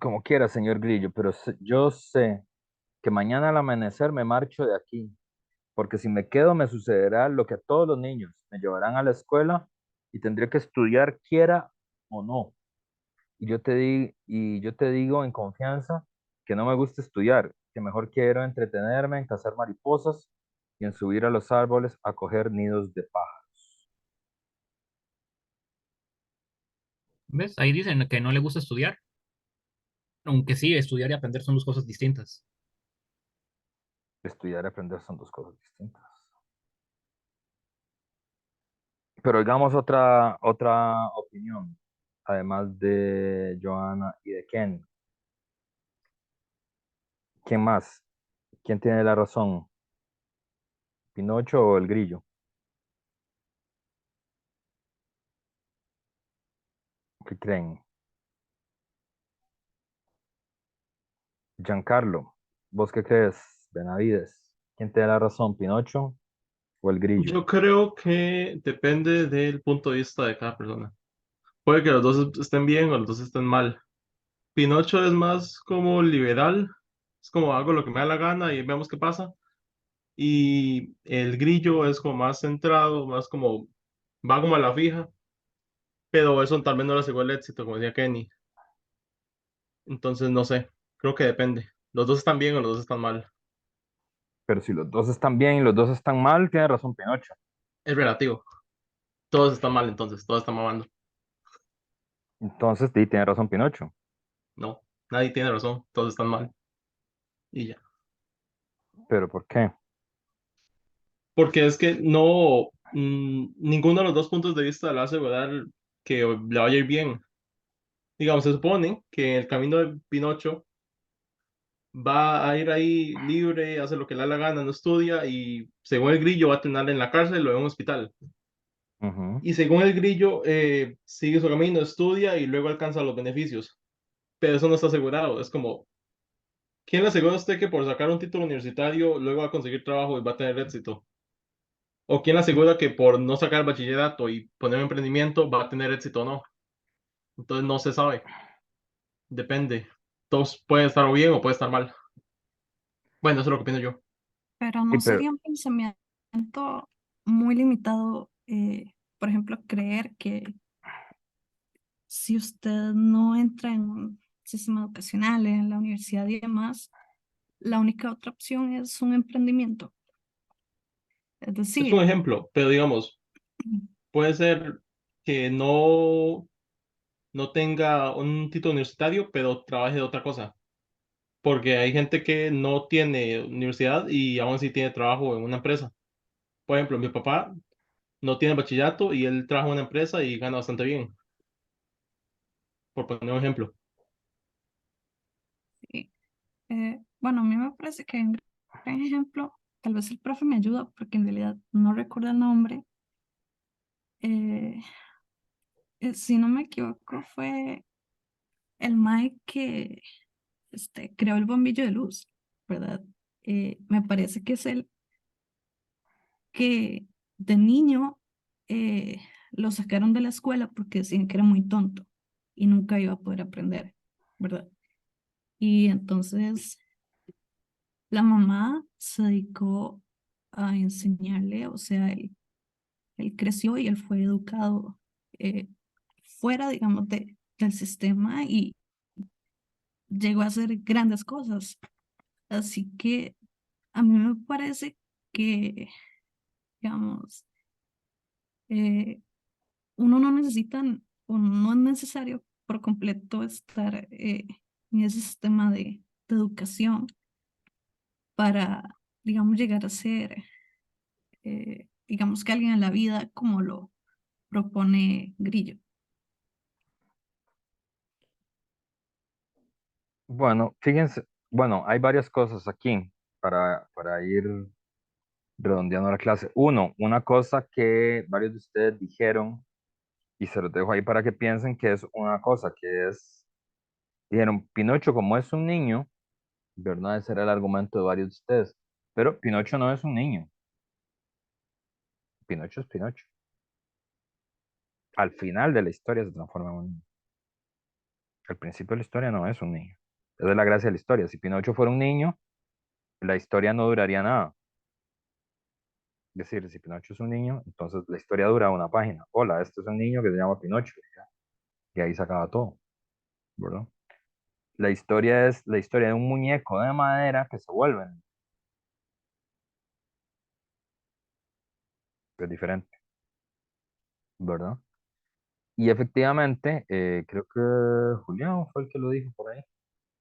Como quiera, señor Grillo, pero yo sé que mañana al amanecer me marcho de aquí, porque si me quedo me sucederá lo que a todos los niños, me llevarán a la escuela y tendré que estudiar quiera o no. Y yo te digo en confianza que no me gusta estudiar, que mejor quiero entretenerme en cazar mariposas y en subir a los árboles a coger nidos de pájaros. ¿Ves? Ahí dicen que no le gusta estudiar, aunque sí, estudiar y aprender son dos cosas distintas. Estudiar y aprender son dos cosas distintas. Pero digamos otra opinión, además de Johanna y de Ken. ¿Quién más? ¿Quién tiene la razón? ¿Pinocho o el grillo? ¿Qué creen? Giancarlo, ¿vos qué crees? Benavides, ¿quién tiene la razón? ¿Pinocho o el grillo? Yo creo que depende del punto de vista de cada persona. Puede que los dos estén bien o los dos estén mal. Pinocho es más como liberal, es como hago lo que me da la gana y vemos qué pasa. Y el grillo es como más centrado, más como va como a la fija, pero eso tal vez no le asegura el éxito, como decía Kenny. Entonces no sé, creo que depende. Los dos están bien o los dos están mal. Pero si los dos están bien y los dos están mal, tiene razón Pinocho. Es relativo. Todos están mal entonces, todos están mamando. Entonces, sí, tiene razón Pinocho. No, nadie tiene razón, todos están mal. Y ya. ¿Pero por qué? Porque es que no, ninguno de los dos puntos de vista le hace asegurar que le vaya a ir bien. Digamos, se supone que el camino de Pinocho va a ir ahí libre, hace lo que le da la gana, no estudia y según el grillo va a terminar en la cárcel o en un hospital. Ujú. Y según el grillo sigue su camino, estudia y luego alcanza los beneficios. Pero eso no está asegurado. Es como, ¿quién le asegura a usted que por sacar un título universitario luego va a conseguir trabajo y va a tener éxito? ¿O quién le asegura que por no sacar bachillerato y poner un emprendimiento va a tener éxito o no? Entonces no se sabe. Depende. Todos pueden estar o bien o puede estar mal. Bueno, eso es lo que opino yo. Pero Sí, no pero, sería un pensamiento muy limitado, por ejemplo, creer que si usted no entra en un sistema educacional, en la universidad y demás, la única otra opción es un emprendimiento. Es Es un decir, ejemplo, pero digamos, puede ser que no tenga un título universitario, pero trabaje de otra cosa. Porque hay gente que no tiene universidad y aún así tiene trabajo en una empresa. Por ejemplo, mi papá no tiene bachillerato y él trabaja en una empresa y gana bastante bien, por poner un ejemplo. sí, bueno, a mí me parece que hay un gran ejemplo, tal vez el profe me ayuda porque en realidad no recuerdo el nombre. eh, si no me equivoco, fue el Mike que creó el bombillo de luz, ¿verdad? Me parece que es el que de niño eh, lo sacaron de la escuela porque decían que era muy tonto y nunca iba a poder aprender, ¿verdad? Y entonces la mamá se dedicó a enseñarle, o sea, él creció y él fue educado eh, fuera, digamos, del sistema y llegó a hacer grandes cosas. Así que a mí me parece que, digamos, eh, uno no necesita o no es necesario por completo estar en ese sistema de educación para, digamos, llegar a ser, digamos, que alguien en la vida como lo propone Grillo. bueno, fíjense, bueno, hay varias cosas aquí para ir redondeando la clase. Uno, una cosa que varios de ustedes dijeron, y se los dejo ahí para que piensen que es una cosa, que es, dijeron, Pinocho como es un niño, ¿verdad? Ese era el argumento de varios de ustedes, pero Pinocho no es un niño, Pinocho es Pinocho. Al final de la historia se transforma en un niño. El principio de la historia no es un niño. Esa es la gracia de la historia. Si Pinocho fuera un niño, la historia no duraría nada. Es decir, si Pinocho es un niño, entonces la historia dura una página. Hola, este es un niño que se llama Pinocho. Y ahí se acaba todo, ¿verdad? La historia es la historia de un muñeco de madera que se vuelve, que es diferente, ¿verdad? Y efectivamente, creo que Julián fue el que lo dijo por ahí.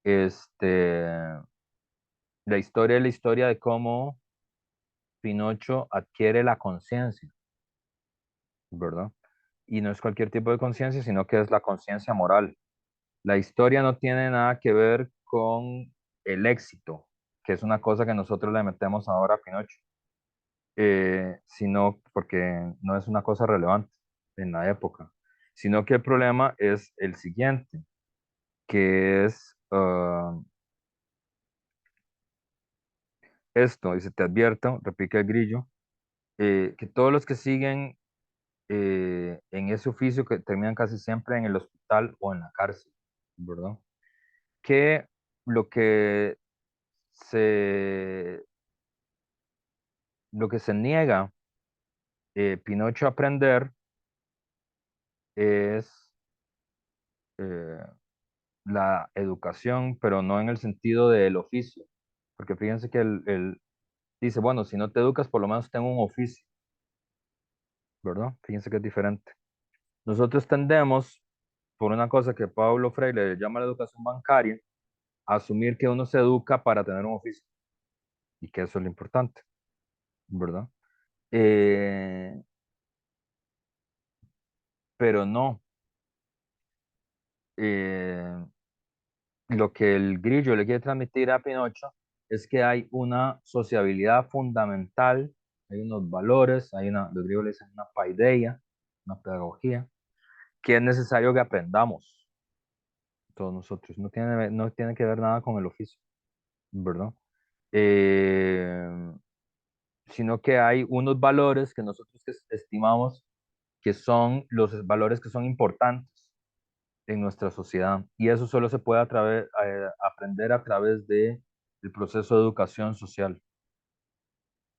Este, la historia es la historia de cómo Pinocho adquiere la conciencia, ¿verdad? Y no es cualquier tipo de conciencia, sino que es la conciencia moral. La historia no tiene nada que ver con el éxito, que es una cosa que nosotros le metemos ahora a Pinocho, sino porque no es una cosa relevante en la época, sino que el problema es el siguiente, que es esto, dice, te advierto, replica el grillo, que todos los que siguen en ese oficio que terminan casi siempre en el hospital o en la cárcel, ¿verdad? Que lo que se, lo que se niega Pinocho a aprender es eh, la educación, pero no en el sentido del oficio, porque fíjense que él dice, bueno, si no te educas, por lo menos tengo un oficio, ¿verdad? Fíjense que es diferente. Nosotros tendemos, por una cosa que Pablo Freire le llama la educación bancaria, a asumir que uno se educa para tener un oficio y que eso es lo importante, ¿verdad? Eh, pero no. Eh, lo que el grillo le quiere transmitir a Pinocho es que hay una sociabilidad fundamental, hay unos valores, los griegos le dicen una paideia, una pedagogía, que es necesario que aprendamos todos nosotros. No tiene que ver nada con el oficio, ¿verdad? Eh, sino que hay unos valores que nosotros estimamos que son los valores que son importantes en nuestra sociedad. Y eso solo se puede aprender a través de el proceso de educación social,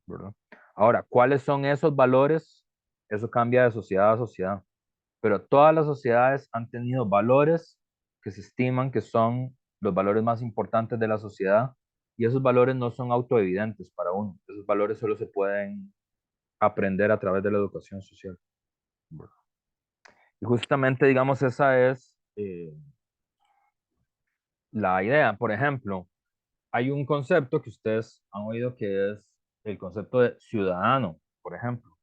¿verdad? Ahora, ¿cuáles son esos valores? Eso cambia de sociedad a sociedad, pero todas las sociedades han tenido valores que se estiman que son los valores más importantes de la sociedad y esos valores no son autoevidentes para uno. Esos valores solo se pueden aprender a través de la educación social, ¿verdad? Y justamente, digamos, esa es la idea. Por ejemplo, hay un concepto que ustedes han oído que es el concepto de ciudadano, por ejemplo.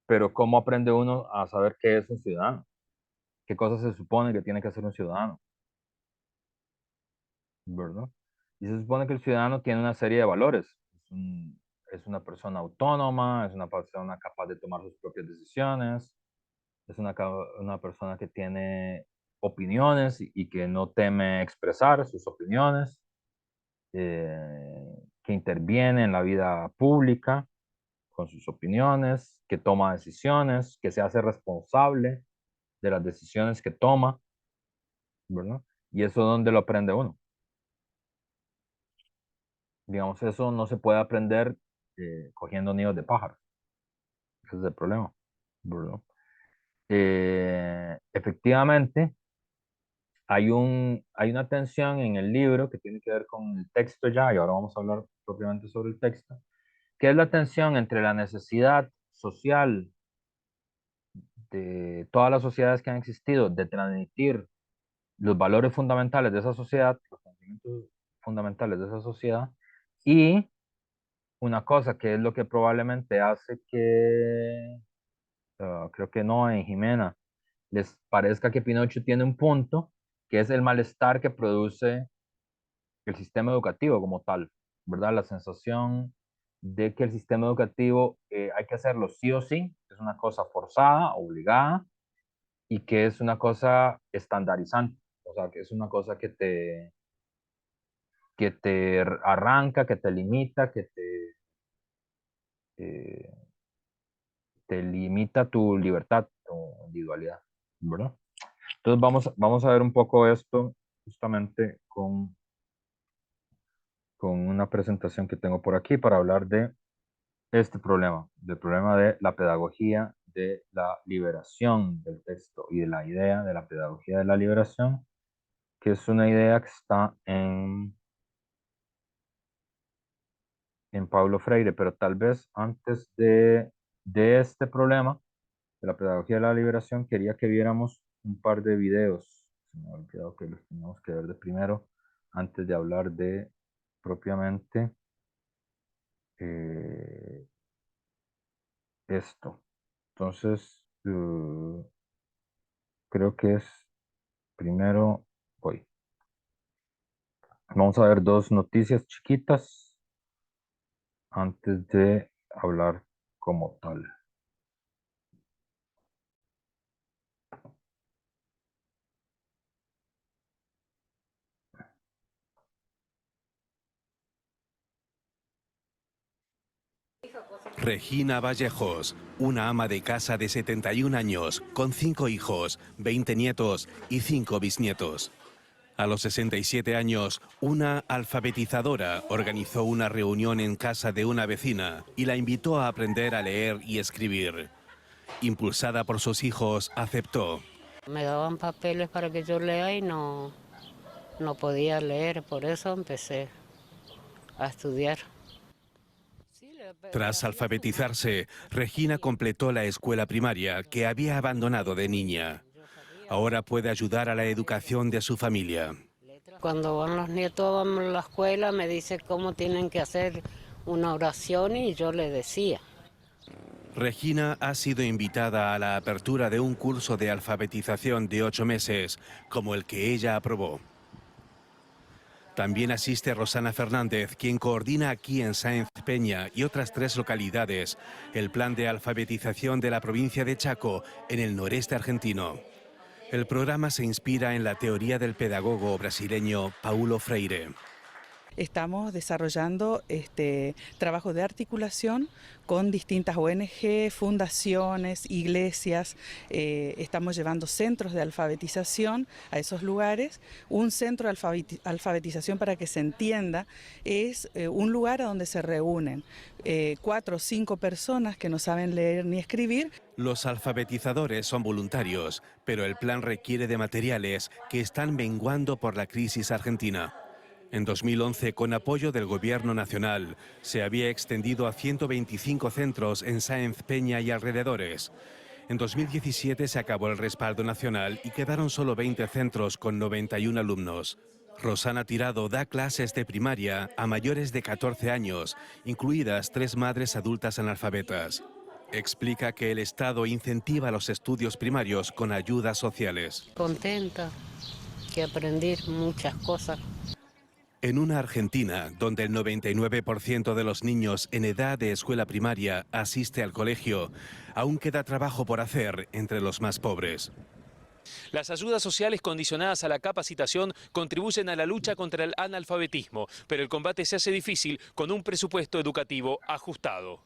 Pero ¿cómo aprende uno a saber qué es un ciudadano? ¿Qué cosas se supone que tiene que hacer un ciudadano? ¿Verdad? Y se supone que el ciudadano tiene una serie de valores. Es una persona autónoma, es una persona capaz de tomar sus propias decisiones, es una persona que tiene opiniones y que no teme expresar sus opiniones, que interviene en la vida pública con sus opiniones, que toma decisiones, que se hace responsable de las decisiones que toma, ¿verdad? Y eso ¿dónde lo aprende uno? Digamos, eso no se puede aprender cogiendo nidos de pájaros. Ese es el problema, ¿verdad? Efectivamente, hay una tensión en el libro que tiene que ver con el texto ya, y ahora vamos a hablar propiamente sobre el texto, que es la tensión entre la necesidad social de todas las sociedades que han existido de transmitir los valores fundamentales de esa sociedad, los sentimientos fundamentales de esa sociedad, y una cosa que es lo que probablemente hace que, creo que no, en Jimena, les parezca que Pinocho tiene un punto, que es el malestar que produce el sistema educativo como tal, ¿verdad? La sensación de que el sistema educativo hay que hacerlo sí o sí, es una cosa forzada, obligada, y que es una cosa estandarizante, o sea, que es una cosa que te arranca, que te limita, eh, te limita tu libertad, tu individualidad, ¿verdad? Entonces vamos a ver un poco esto justamente con una presentación que tengo por aquí para hablar de este problema, del problema de la pedagogía de la liberación del texto y de la idea de la pedagogía de la liberación, que es una idea que está en Paulo Freire, pero tal vez antes de este problema de la pedagogía de la liberación, quería que viéramos un par de videos. Se me ha olvidado que los teníamos que ver de primero, antes de hablar de propiamente esto. Entonces, creo que es primero, voy. Vamos a ver dos noticias chiquitas antes de hablar como tal. Regina Vallejos, una ama de casa de 71 años, con 5 hijos, 20 nietos y 5 bisnietos. A los 67 años, una alfabetizadora organizó una reunión en casa de una vecina y la invitó a aprender a leer y escribir. Impulsada por sus hijos, aceptó. Me daban papeles para que yo lea y no podía leer, por eso empecé a estudiar. Tras alfabetizarse, Regina completó la escuela primaria que había abandonado de niña. Ahora puede ayudar a la educación de su familia. Cuando van los nietos a la escuela me dice cómo tienen que hacer una oración y yo le decía. Regina ha sido invitada a la apertura de un curso de alfabetización de 8 meses, como el que ella aprobó. También asiste Rosana Fernández, quien coordina aquí en Sáenz Peña y otras 3 localidades el plan de alfabetización de la provincia de Chaco en el noreste argentino. El programa se inspira en la teoría del pedagogo brasileño Paulo Freire. Estamos desarrollando trabajo de articulación con distintas ONG, fundaciones, iglesias. Estamos llevando centros de alfabetización a esos lugares. Un centro de alfabetización, para que se entienda, es un lugar a donde se reúnen 4 o 5 personas que no saben leer ni escribir. Los alfabetizadores son voluntarios, pero el plan requiere de materiales que están menguando por la crisis argentina. En 2011, con apoyo del Gobierno Nacional, se había extendido a 125 centros en Sáenz Peña y alrededores. En 2017 se acabó el respaldo nacional y quedaron solo 20 centros con 91 alumnos. Rosana Tirado da clases de primaria a mayores de 14 años, incluidas 3 madres adultas analfabetas. Explica que el Estado incentiva los estudios primarios con ayudas sociales. Contenta que aprendí muchas cosas. En una Argentina donde el 99% de los niños en edad de escuela primaria asiste al colegio, aún queda trabajo por hacer entre los más pobres. Las ayudas sociales condicionadas a la capacitación contribuyen a la lucha contra el analfabetismo, pero el combate se hace difícil con un presupuesto educativo ajustado.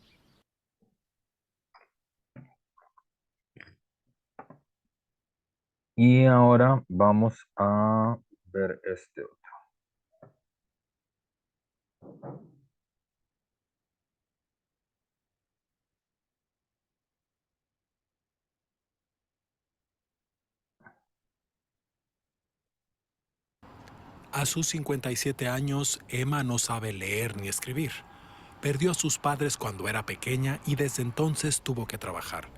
Y ahora vamos a ver este otro. A sus 57 años, Emma no sabe leer ni escribir. Perdió a sus padres cuando era pequeña y desde entonces tuvo que trabajar.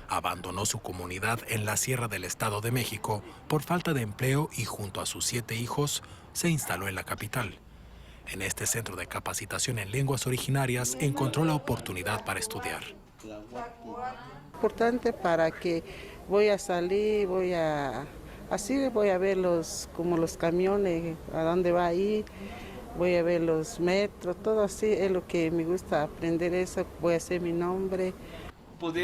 Abandonó su comunidad en la Sierra del Estado de México por falta de empleo y junto a sus 7 hijos se instaló en la capital. En este centro de capacitación en lenguas originarias encontró la oportunidad para estudiar. Importante para que voy a salir, así voy a ver los camiones, a dónde va ahí, voy a ver los metros, todo así es lo que me gusta aprender eso, voy a hacer mi nombre.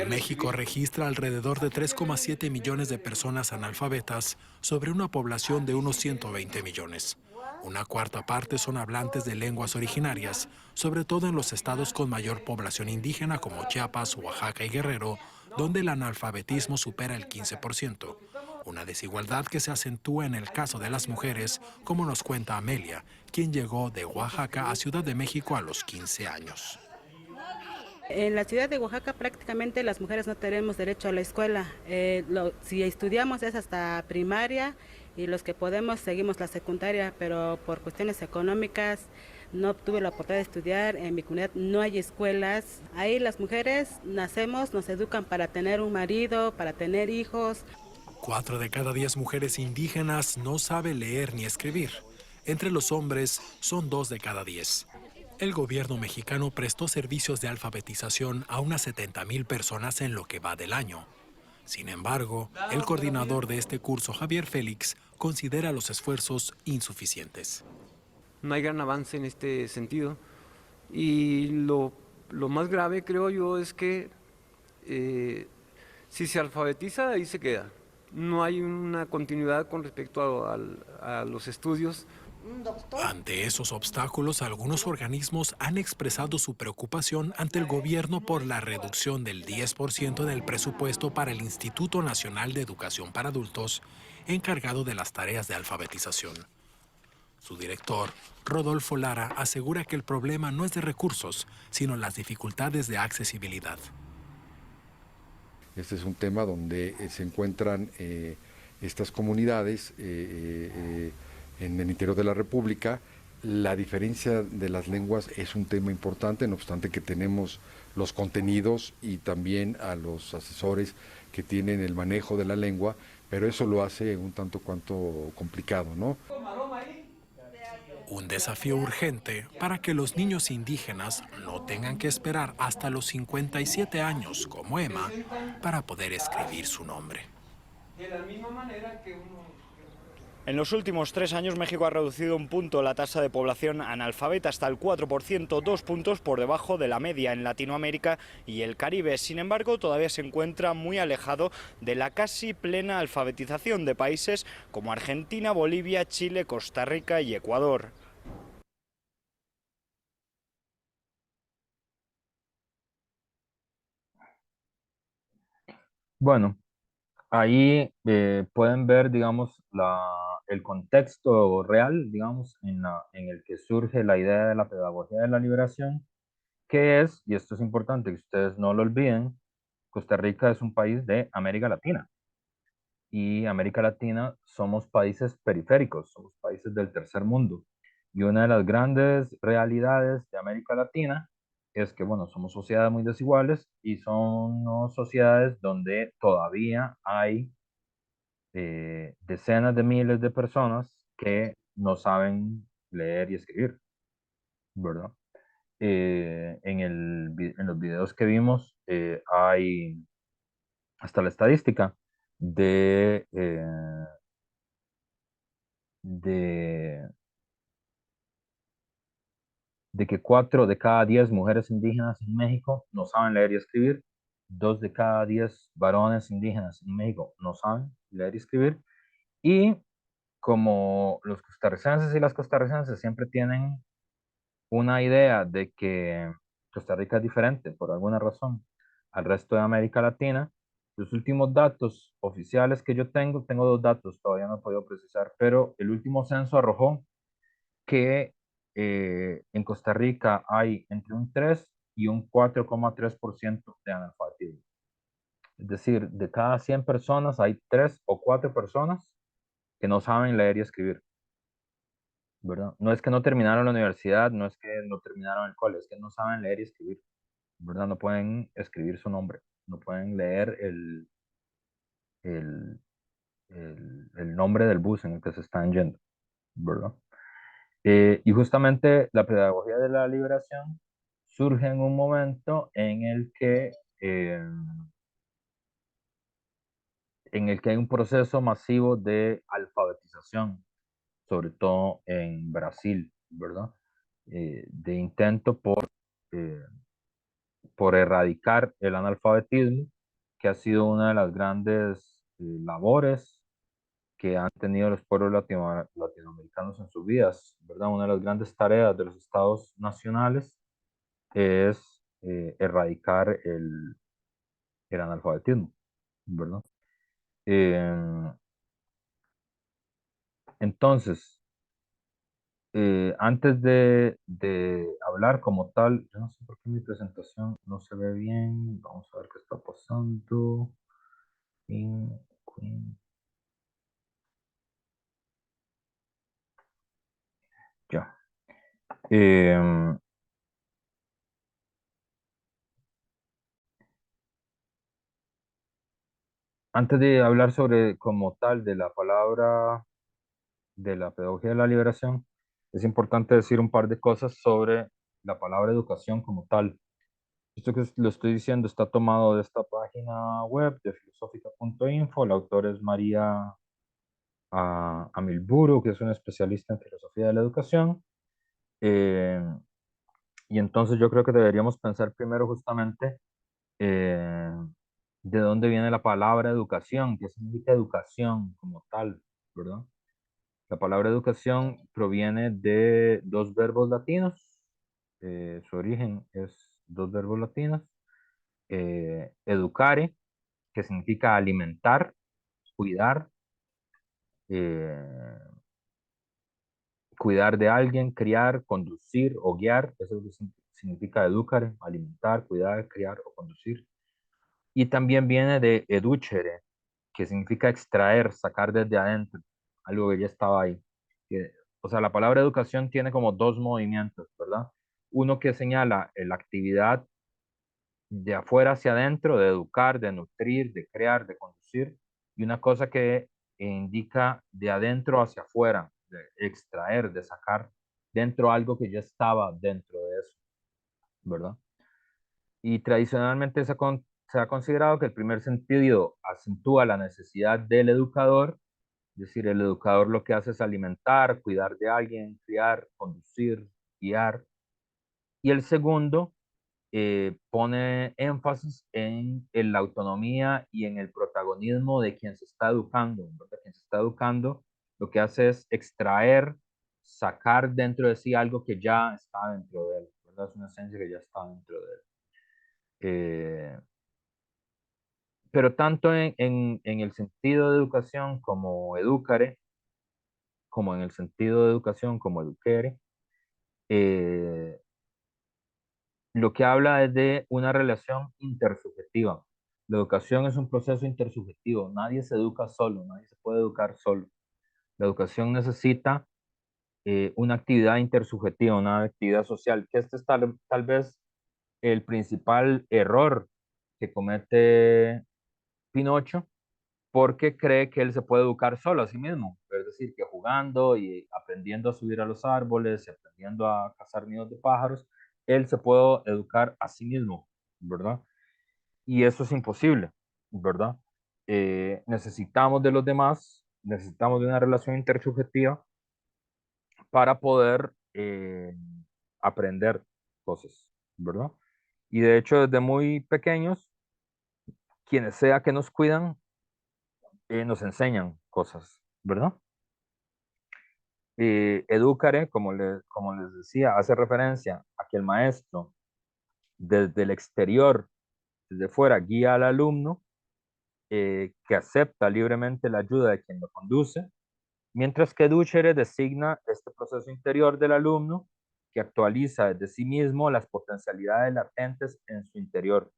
México registra alrededor de 3,7 millones de personas analfabetas sobre una población de unos 120 millones. Una cuarta parte son hablantes de lenguas originarias, sobre todo en los estados con mayor población indígena como Chiapas, Oaxaca y Guerrero, donde el analfabetismo supera el 15%. Una desigualdad que se acentúa en el caso de las mujeres, como nos cuenta Amelia, quien llegó de Oaxaca a Ciudad de México a los 15 años. En la ciudad de Oaxaca prácticamente las mujeres no tenemos derecho a la escuela. Si estudiamos es hasta primaria y los que podemos seguimos la secundaria, pero por cuestiones económicas no tuve la oportunidad de estudiar. En mi comunidad no hay escuelas. Ahí las mujeres nacemos, nos educan para tener un marido, para tener hijos. 4 de cada 10 mujeres indígenas no sabe leer ni escribir. Entre los hombres son 2 de cada 10. El gobierno mexicano prestó servicios de alfabetización a unas 70,000 personas en lo que va del año. Sin embargo, el coordinador de este curso, Javier Félix, considera los esfuerzos insuficientes. No hay gran avance en este sentido. Y lo más grave, creo yo, es que si se alfabetiza, ahí se queda. No hay una continuidad con respecto a los estudios. Ante esos obstáculos, algunos organismos han expresado su preocupación ante el gobierno por la reducción del 10% del presupuesto para el Instituto Nacional de Educación para Adultos, encargado de las tareas de alfabetización. Su director, Rodolfo Lara, asegura que el problema no es de recursos, sino las dificultades de accesibilidad. Este es un tema donde se encuentran estas comunidades en el interior de la República. La diferencia de las lenguas es un tema importante, no obstante que tenemos los contenidos y también a los asesores que tienen el manejo de la lengua, pero eso lo hace un tanto cuanto complicado, ¿no? Un desafío urgente para que los niños indígenas no tengan que esperar hasta los 57 años, como Emma, para poder escribir su nombre. De la misma manera que En los últimos 3 años, México ha reducido un punto la tasa de población analfabeta hasta el 4%, 2 puntos por debajo de la media en Latinoamérica y el Caribe. Sin embargo, todavía se encuentra muy alejado de la casi plena alfabetización de países como Argentina, Bolivia, Chile, Costa Rica y Ecuador. Bueno, ahí pueden ver, digamos, el contexto real, digamos, en el que surge la idea de la pedagogía de la liberación, que es, y esto es importante que ustedes no lo olviden, Costa Rica es un país de América Latina. Y América Latina somos países periféricos, somos países del tercer mundo. Y una de las grandes realidades de América Latina es que, bueno, somos sociedades muy desiguales y son sociedades donde todavía hay decenas de miles de personas que no saben leer y escribir, ¿verdad? En los videos que vimos hay hasta la estadística de, de, de que 4 de cada 10 mujeres indígenas en México no saben leer y escribir, 2 de cada 10 varones indígenas en México no saben leer y escribir, y como los costarricenses y las costarricenses siempre tienen una idea de que Costa Rica es diferente por alguna razón al resto de América Latina, los últimos datos oficiales que yo tengo 2 datos, todavía no he podido precisar, pero el último censo arrojó que en Costa Rica hay entre un 3 y un 4,3% de analfabetismo. Es decir, de cada 100 personas hay 3 o 4 personas que no saben leer y escribir, ¿verdad? No es que no terminaron la universidad, no es que no terminaron el colegio, es que no saben leer y escribir, ¿verdad? No pueden escribir su nombre, no pueden leer el, el nombre del bus en el que se están yendo, ¿verdad? Y justamente la pedagogía de la liberación surge en un momento en el que hay un proceso masivo de alfabetización, sobre todo en Brasil, ¿verdad? De intento por erradicar el analfabetismo, que ha sido una de las grandes labores que han tenido los pueblos latinoamericanos en sus vidas, ¿verdad? Una de las grandes tareas de los estados nacionales es erradicar el analfabetismo, ¿verdad? Entonces, antes de hablar como tal, yo no sé por qué mi presentación no se ve bien. Vamos a ver qué está pasando. Queen, Queen. Ya. Antes de hablar sobre como tal de la palabra de la pedagogía de la liberación, es importante decir un par de cosas sobre la palabra educación como tal. Esto que lo estoy diciendo está tomado de esta página web de filosófica.info. El autor es María Amilburu, que es una especialista en filosofía de la educación. Eh, y entonces yo creo que deberíamos pensar primero justamente eh, de dónde viene la palabra educación, qué significa educación como tal, ¿verdad? La palabra educación proviene de dos verbos latinos. Su origen es dos verbos latinos. Educare, que significa alimentar, cuidar, eh, cuidar de alguien, criar, conducir o guiar. Eso es lo que significa educare, alimentar, cuidar, criar o conducir. Y también viene de educere, que significa extraer, sacar desde adentro, algo que ya estaba ahí. O sea, la palabra educación tiene como dos movimientos, ¿verdad? Uno que señala la actividad de afuera hacia adentro, de educar, de nutrir, de crear, de conducir, y una cosa que indica de adentro hacia afuera, de extraer, de sacar dentro algo que ya estaba dentro de eso, ¿verdad? Y tradicionalmente se ha considerado que el primer sentido acentúa la necesidad del educador, es decir, el educador lo que hace es alimentar, cuidar de alguien, criar, conducir, guiar. Y el segundo pone énfasis en la autonomía y en el protagonismo de quien se está educando, ¿verdad? Quien se está educando lo que hace es extraer, sacar dentro de sí algo que ya está dentro de él, ¿verdad? Es una esencia que ya está dentro de él. Pero tanto en el sentido de educación como educare, como en el sentido de educación como eduquere, eh, lo que habla es de una relación intersubjetiva. La educación es un proceso intersubjetivo. Nadie se educa solo, nadie se puede educar solo. La educación necesita una actividad intersubjetiva, una actividad social, que este es tal vez el principal error que comete Pinocho, porque cree que él se puede educar solo a sí mismo. Es decir, que jugando y aprendiendo a subir a los árboles y aprendiendo a cazar nidos de pájaros, él se puede educar a sí mismo, ¿verdad? Y eso es imposible, ¿verdad? Necesitamos de los demás, necesitamos de una relación intersubjetiva para poder aprender cosas, ¿verdad? Y de hecho, desde muy pequeños, quienes sea que nos cuidan, nos enseñan cosas, ¿verdad? Educare, como les decía, hace referencia a que el maestro desde el exterior, desde fuera, guía al alumno, que acepta libremente la ayuda de quien lo conduce, mientras que educere designa este proceso interior del alumno que actualiza desde sí mismo las potencialidades latentes en su interior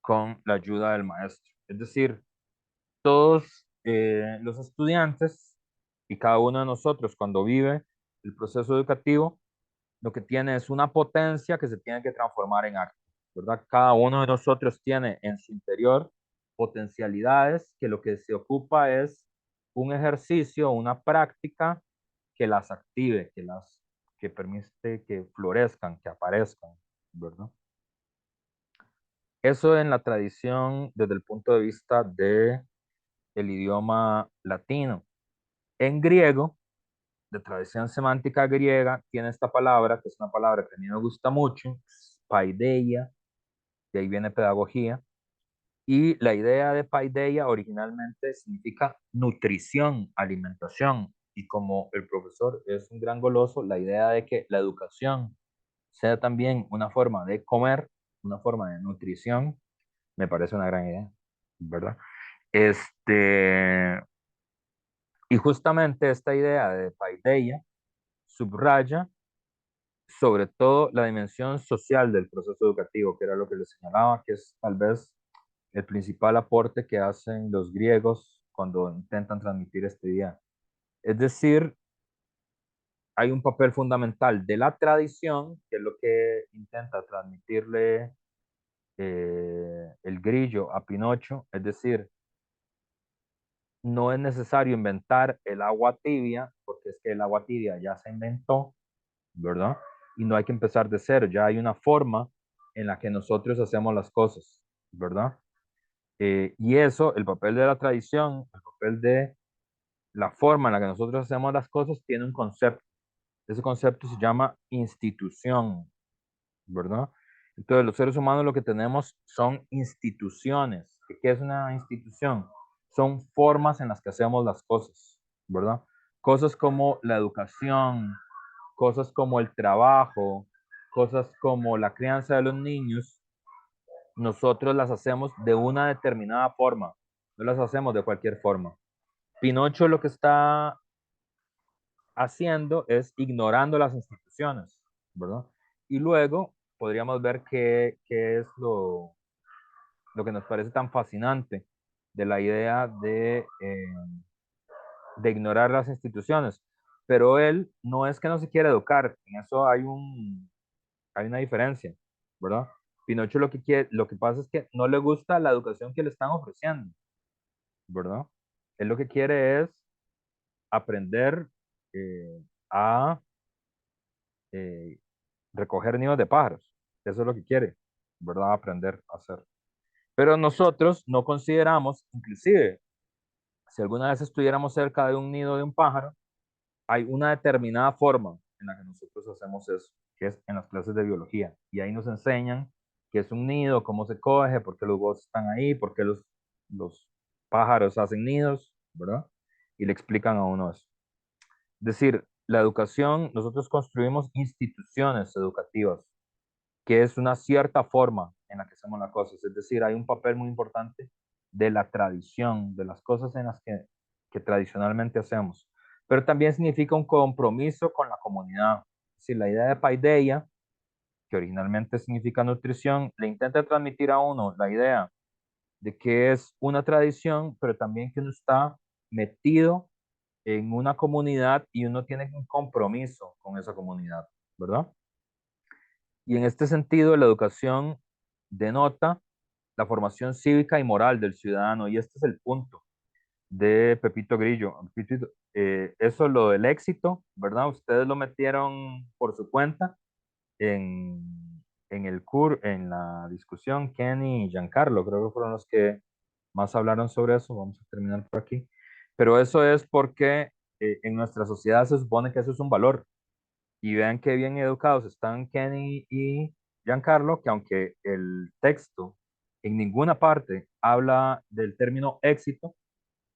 con la ayuda del maestro. Es decir, todos los estudiantes y cada uno de nosotros cuando vive el proceso educativo, lo que tiene es una potencia que se tiene que transformar en acto, ¿verdad? Cada uno de nosotros tiene en su interior potencialidades que lo que se ocupa es un ejercicio, una práctica que las active, que permite que florezcan, que aparezcan, ¿verdad? Eso en la tradición desde el punto de vista de el idioma latino. En griego, de tradición semántica griega, tiene esta palabra, que es una palabra que a mí me gusta mucho, paideia, de ahí viene pedagogía, y la idea de paideia originalmente significa nutrición, alimentación, y como el profesor es un gran goloso, la idea de que la educación sea también una forma de comer, una forma de nutrición, me parece una gran idea, ¿verdad? Y justamente esta idea de paideia subraya sobre todo la dimensión social del proceso educativo, que era lo que les señalaba, que es tal vez el principal aporte que hacen los griegos cuando intentan transmitir esta idea. Es decir, hay un papel fundamental de la tradición, que es lo que intenta transmitirle el Grillo a Pinocho, es decir, no es necesario inventar el agua tibia, porque es que el agua tibia ya se inventó, ¿verdad? Y no hay que empezar de cero, ya hay una forma en la que nosotros hacemos las cosas, ¿verdad? Y eso, el papel de la tradición, el papel de la forma en la que nosotros hacemos las cosas, tiene un concepto. Ese concepto se llama institución, ¿verdad? Entonces, los seres humanos lo que tenemos son instituciones. ¿Qué es una institución? Son formas en las que hacemos las cosas, ¿verdad? Cosas como la educación, cosas como el trabajo, cosas como la crianza de los niños, nosotros las hacemos de una determinada forma, no las hacemos de cualquier forma. Pinocho lo que está haciendo es ignorando las instituciones, ¿verdad? Y luego podríamos ver qué es lo que nos parece tan fascinante de la idea de ignorar las instituciones. Pero él no es que no se quiera educar, en eso hay una diferencia, ¿verdad? Pinocho lo que quiere, lo que pasa es que no le gusta la educación que le están ofreciendo, ¿verdad? Él lo que quiere es aprender a eh, recoger nidos de pájaros. Eso es lo que quiere, ¿verdad? Aprender a hacer. Pero nosotros no consideramos, inclusive, si alguna vez estuviéramos cerca de un nido de un pájaro, hay una determinada forma en la que nosotros hacemos eso, que es en las clases de biología. Y ahí nos enseñan qué es un nido, cómo se coge, por qué los huevos están ahí, por qué los pájaros hacen nidos, ¿verdad? Y le explican a uno eso. Es decir, la educación, nosotros construimos instituciones educativas, que es una cierta forma en la que hacemos las cosas. Es decir, hay un papel muy importante de la tradición, de las cosas en las que tradicionalmente hacemos. Pero también significa un compromiso con la comunidad. Es decir, la idea de paideia, que originalmente significa nutrición, le intenta transmitir a uno la idea de que es una tradición, pero también que uno está metido en una comunidad y uno tiene un compromiso con esa comunidad, ¿verdad? Y en este sentido, la educación denota la formación cívica y moral del ciudadano, y este es el punto de Pepito Grillo. Pepito, eso lo del éxito, ¿verdad? Ustedes lo metieron por su cuenta en el en la discusión, Kenny y Giancarlo, creo que fueron los que más hablaron sobre eso. Vamos a terminar por aquí. Pero eso es porque en nuestra sociedad se supone que eso es un valor. Y vean qué bien educados están Kenny y Giancarlo, que aunque el texto en ninguna parte habla del término éxito,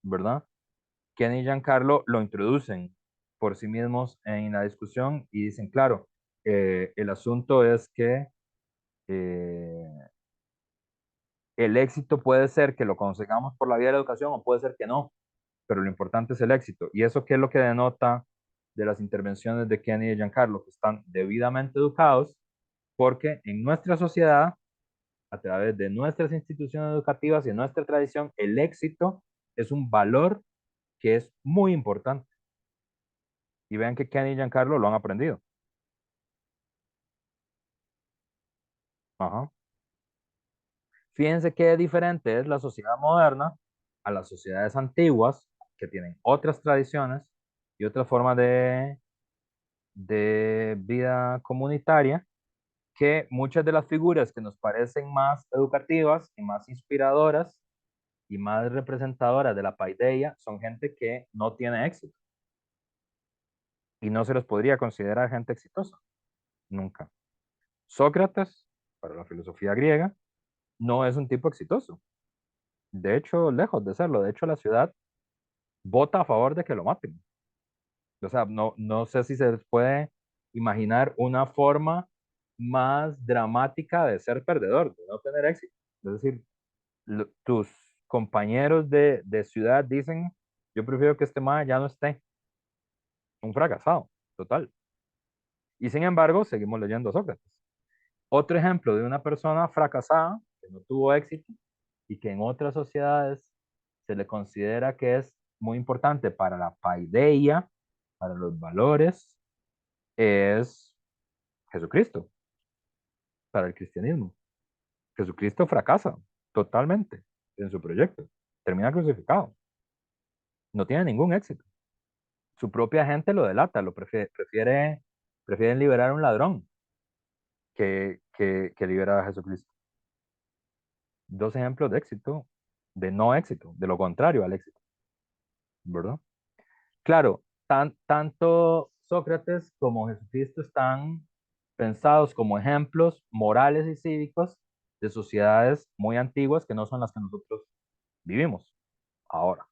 ¿verdad? Kenny y Giancarlo lo introducen por sí mismos en la discusión y dicen, claro, el asunto es que eh, el éxito puede ser que lo consigamos por la vía de la educación o puede ser que no, pero lo importante es el éxito. ¿Y eso qué es lo que denota de las intervenciones de Kenny y Giancarlo? Que están debidamente educados porque en nuestra sociedad, a través de nuestras instituciones educativas y nuestra tradición, el éxito es un valor que es muy importante. Y vean que Kenny y Giancarlo lo han aprendido. Ajá. Fíjense qué diferente es la sociedad moderna a las sociedades antiguas, que tienen otras tradiciones y otras formas de vida comunitaria, que muchas de las figuras que nos parecen más educativas y más inspiradoras y más representadoras de la paideia son gente que no tiene éxito y no se los podría considerar gente exitosa, nunca. Sócrates, para la filosofía griega, no es un tipo exitoso. De hecho, lejos de serlo. De hecho, la ciudad vota a favor de que lo maten. O sea, no sé si se les puede imaginar una forma más dramática de ser perdedor, de no tener éxito. Es decir, tus compañeros de ciudad dicen, Yo prefiero que este mae ya no esté. Un fracasado, total. Y sin embargo, seguimos leyendo a Sócrates. Otro ejemplo de una persona fracasada que no tuvo éxito y que en otras sociedades se le considera que es muy importante para la paideia, para los valores, es Jesucristo, para el cristianismo. Jesucristo fracasa totalmente en su proyecto. Termina crucificado. No tiene ningún éxito. Su propia gente lo delata, prefieren liberar a un ladrón que liberar a Jesucristo. Dos ejemplos de éxito, de no éxito, de lo contrario al éxito, ¿verdad? Claro, tanto Sócrates como Jesucristo están pensados como ejemplos morales y cívicos de sociedades muy antiguas que no son las que nosotros vivimos ahora,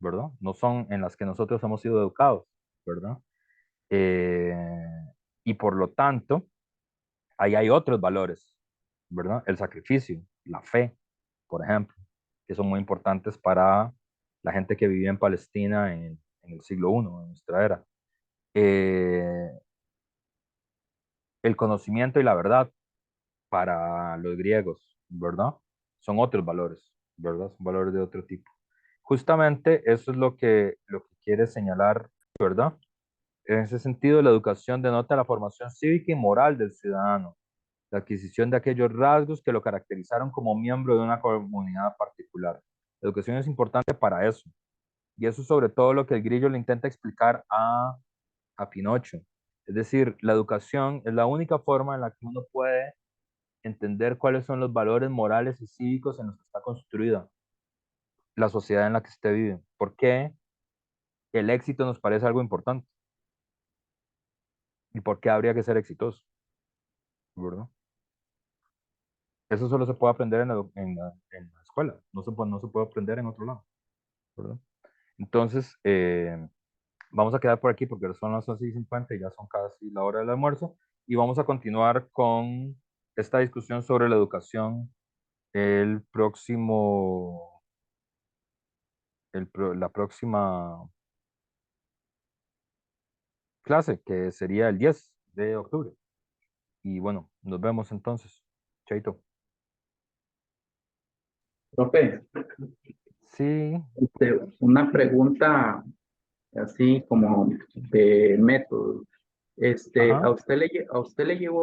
¿verdad? No son en las que nosotros hemos sido educados, ¿verdad? Y por lo tanto, ahí hay otros valores, ¿verdad? El sacrificio, la fe, por ejemplo, que son muy importantes para la gente que vivía en Palestina en el siglo I, en nuestra era. El conocimiento y la verdad para los griegos, ¿verdad? Son otros valores, ¿verdad? Son valores de otro tipo. Justamente eso es lo que quiere señalar, ¿verdad? En ese sentido, la educación denota la formación cívica y moral del ciudadano, la adquisición de aquellos rasgos que lo caracterizaron como miembro de una comunidad particular. La educación es importante para eso. Y eso es sobre todo lo que el Grillo le intenta explicar a Pinocho. Es decir, la educación es la única forma en la que uno puede entender cuáles son los valores morales y cívicos en los que está construida la sociedad en la que usted vive. ¿Por qué el éxito nos parece algo importante? ¿Y por qué habría que ser exitoso? ¿Verdad? Eso solo se puede aprender en la escuela, no se puede aprender en otro lado, ¿verdad? Entonces, vamos a quedar por aquí porque son las 11:50 y ya son casi la hora del almuerzo, y vamos a continuar con esta discusión sobre la educación la próxima clase, que sería el 10 de octubre. Y bueno, nos vemos entonces. Chaito. Profe, Sí. una pregunta así como de método. Ajá. A usted le llevó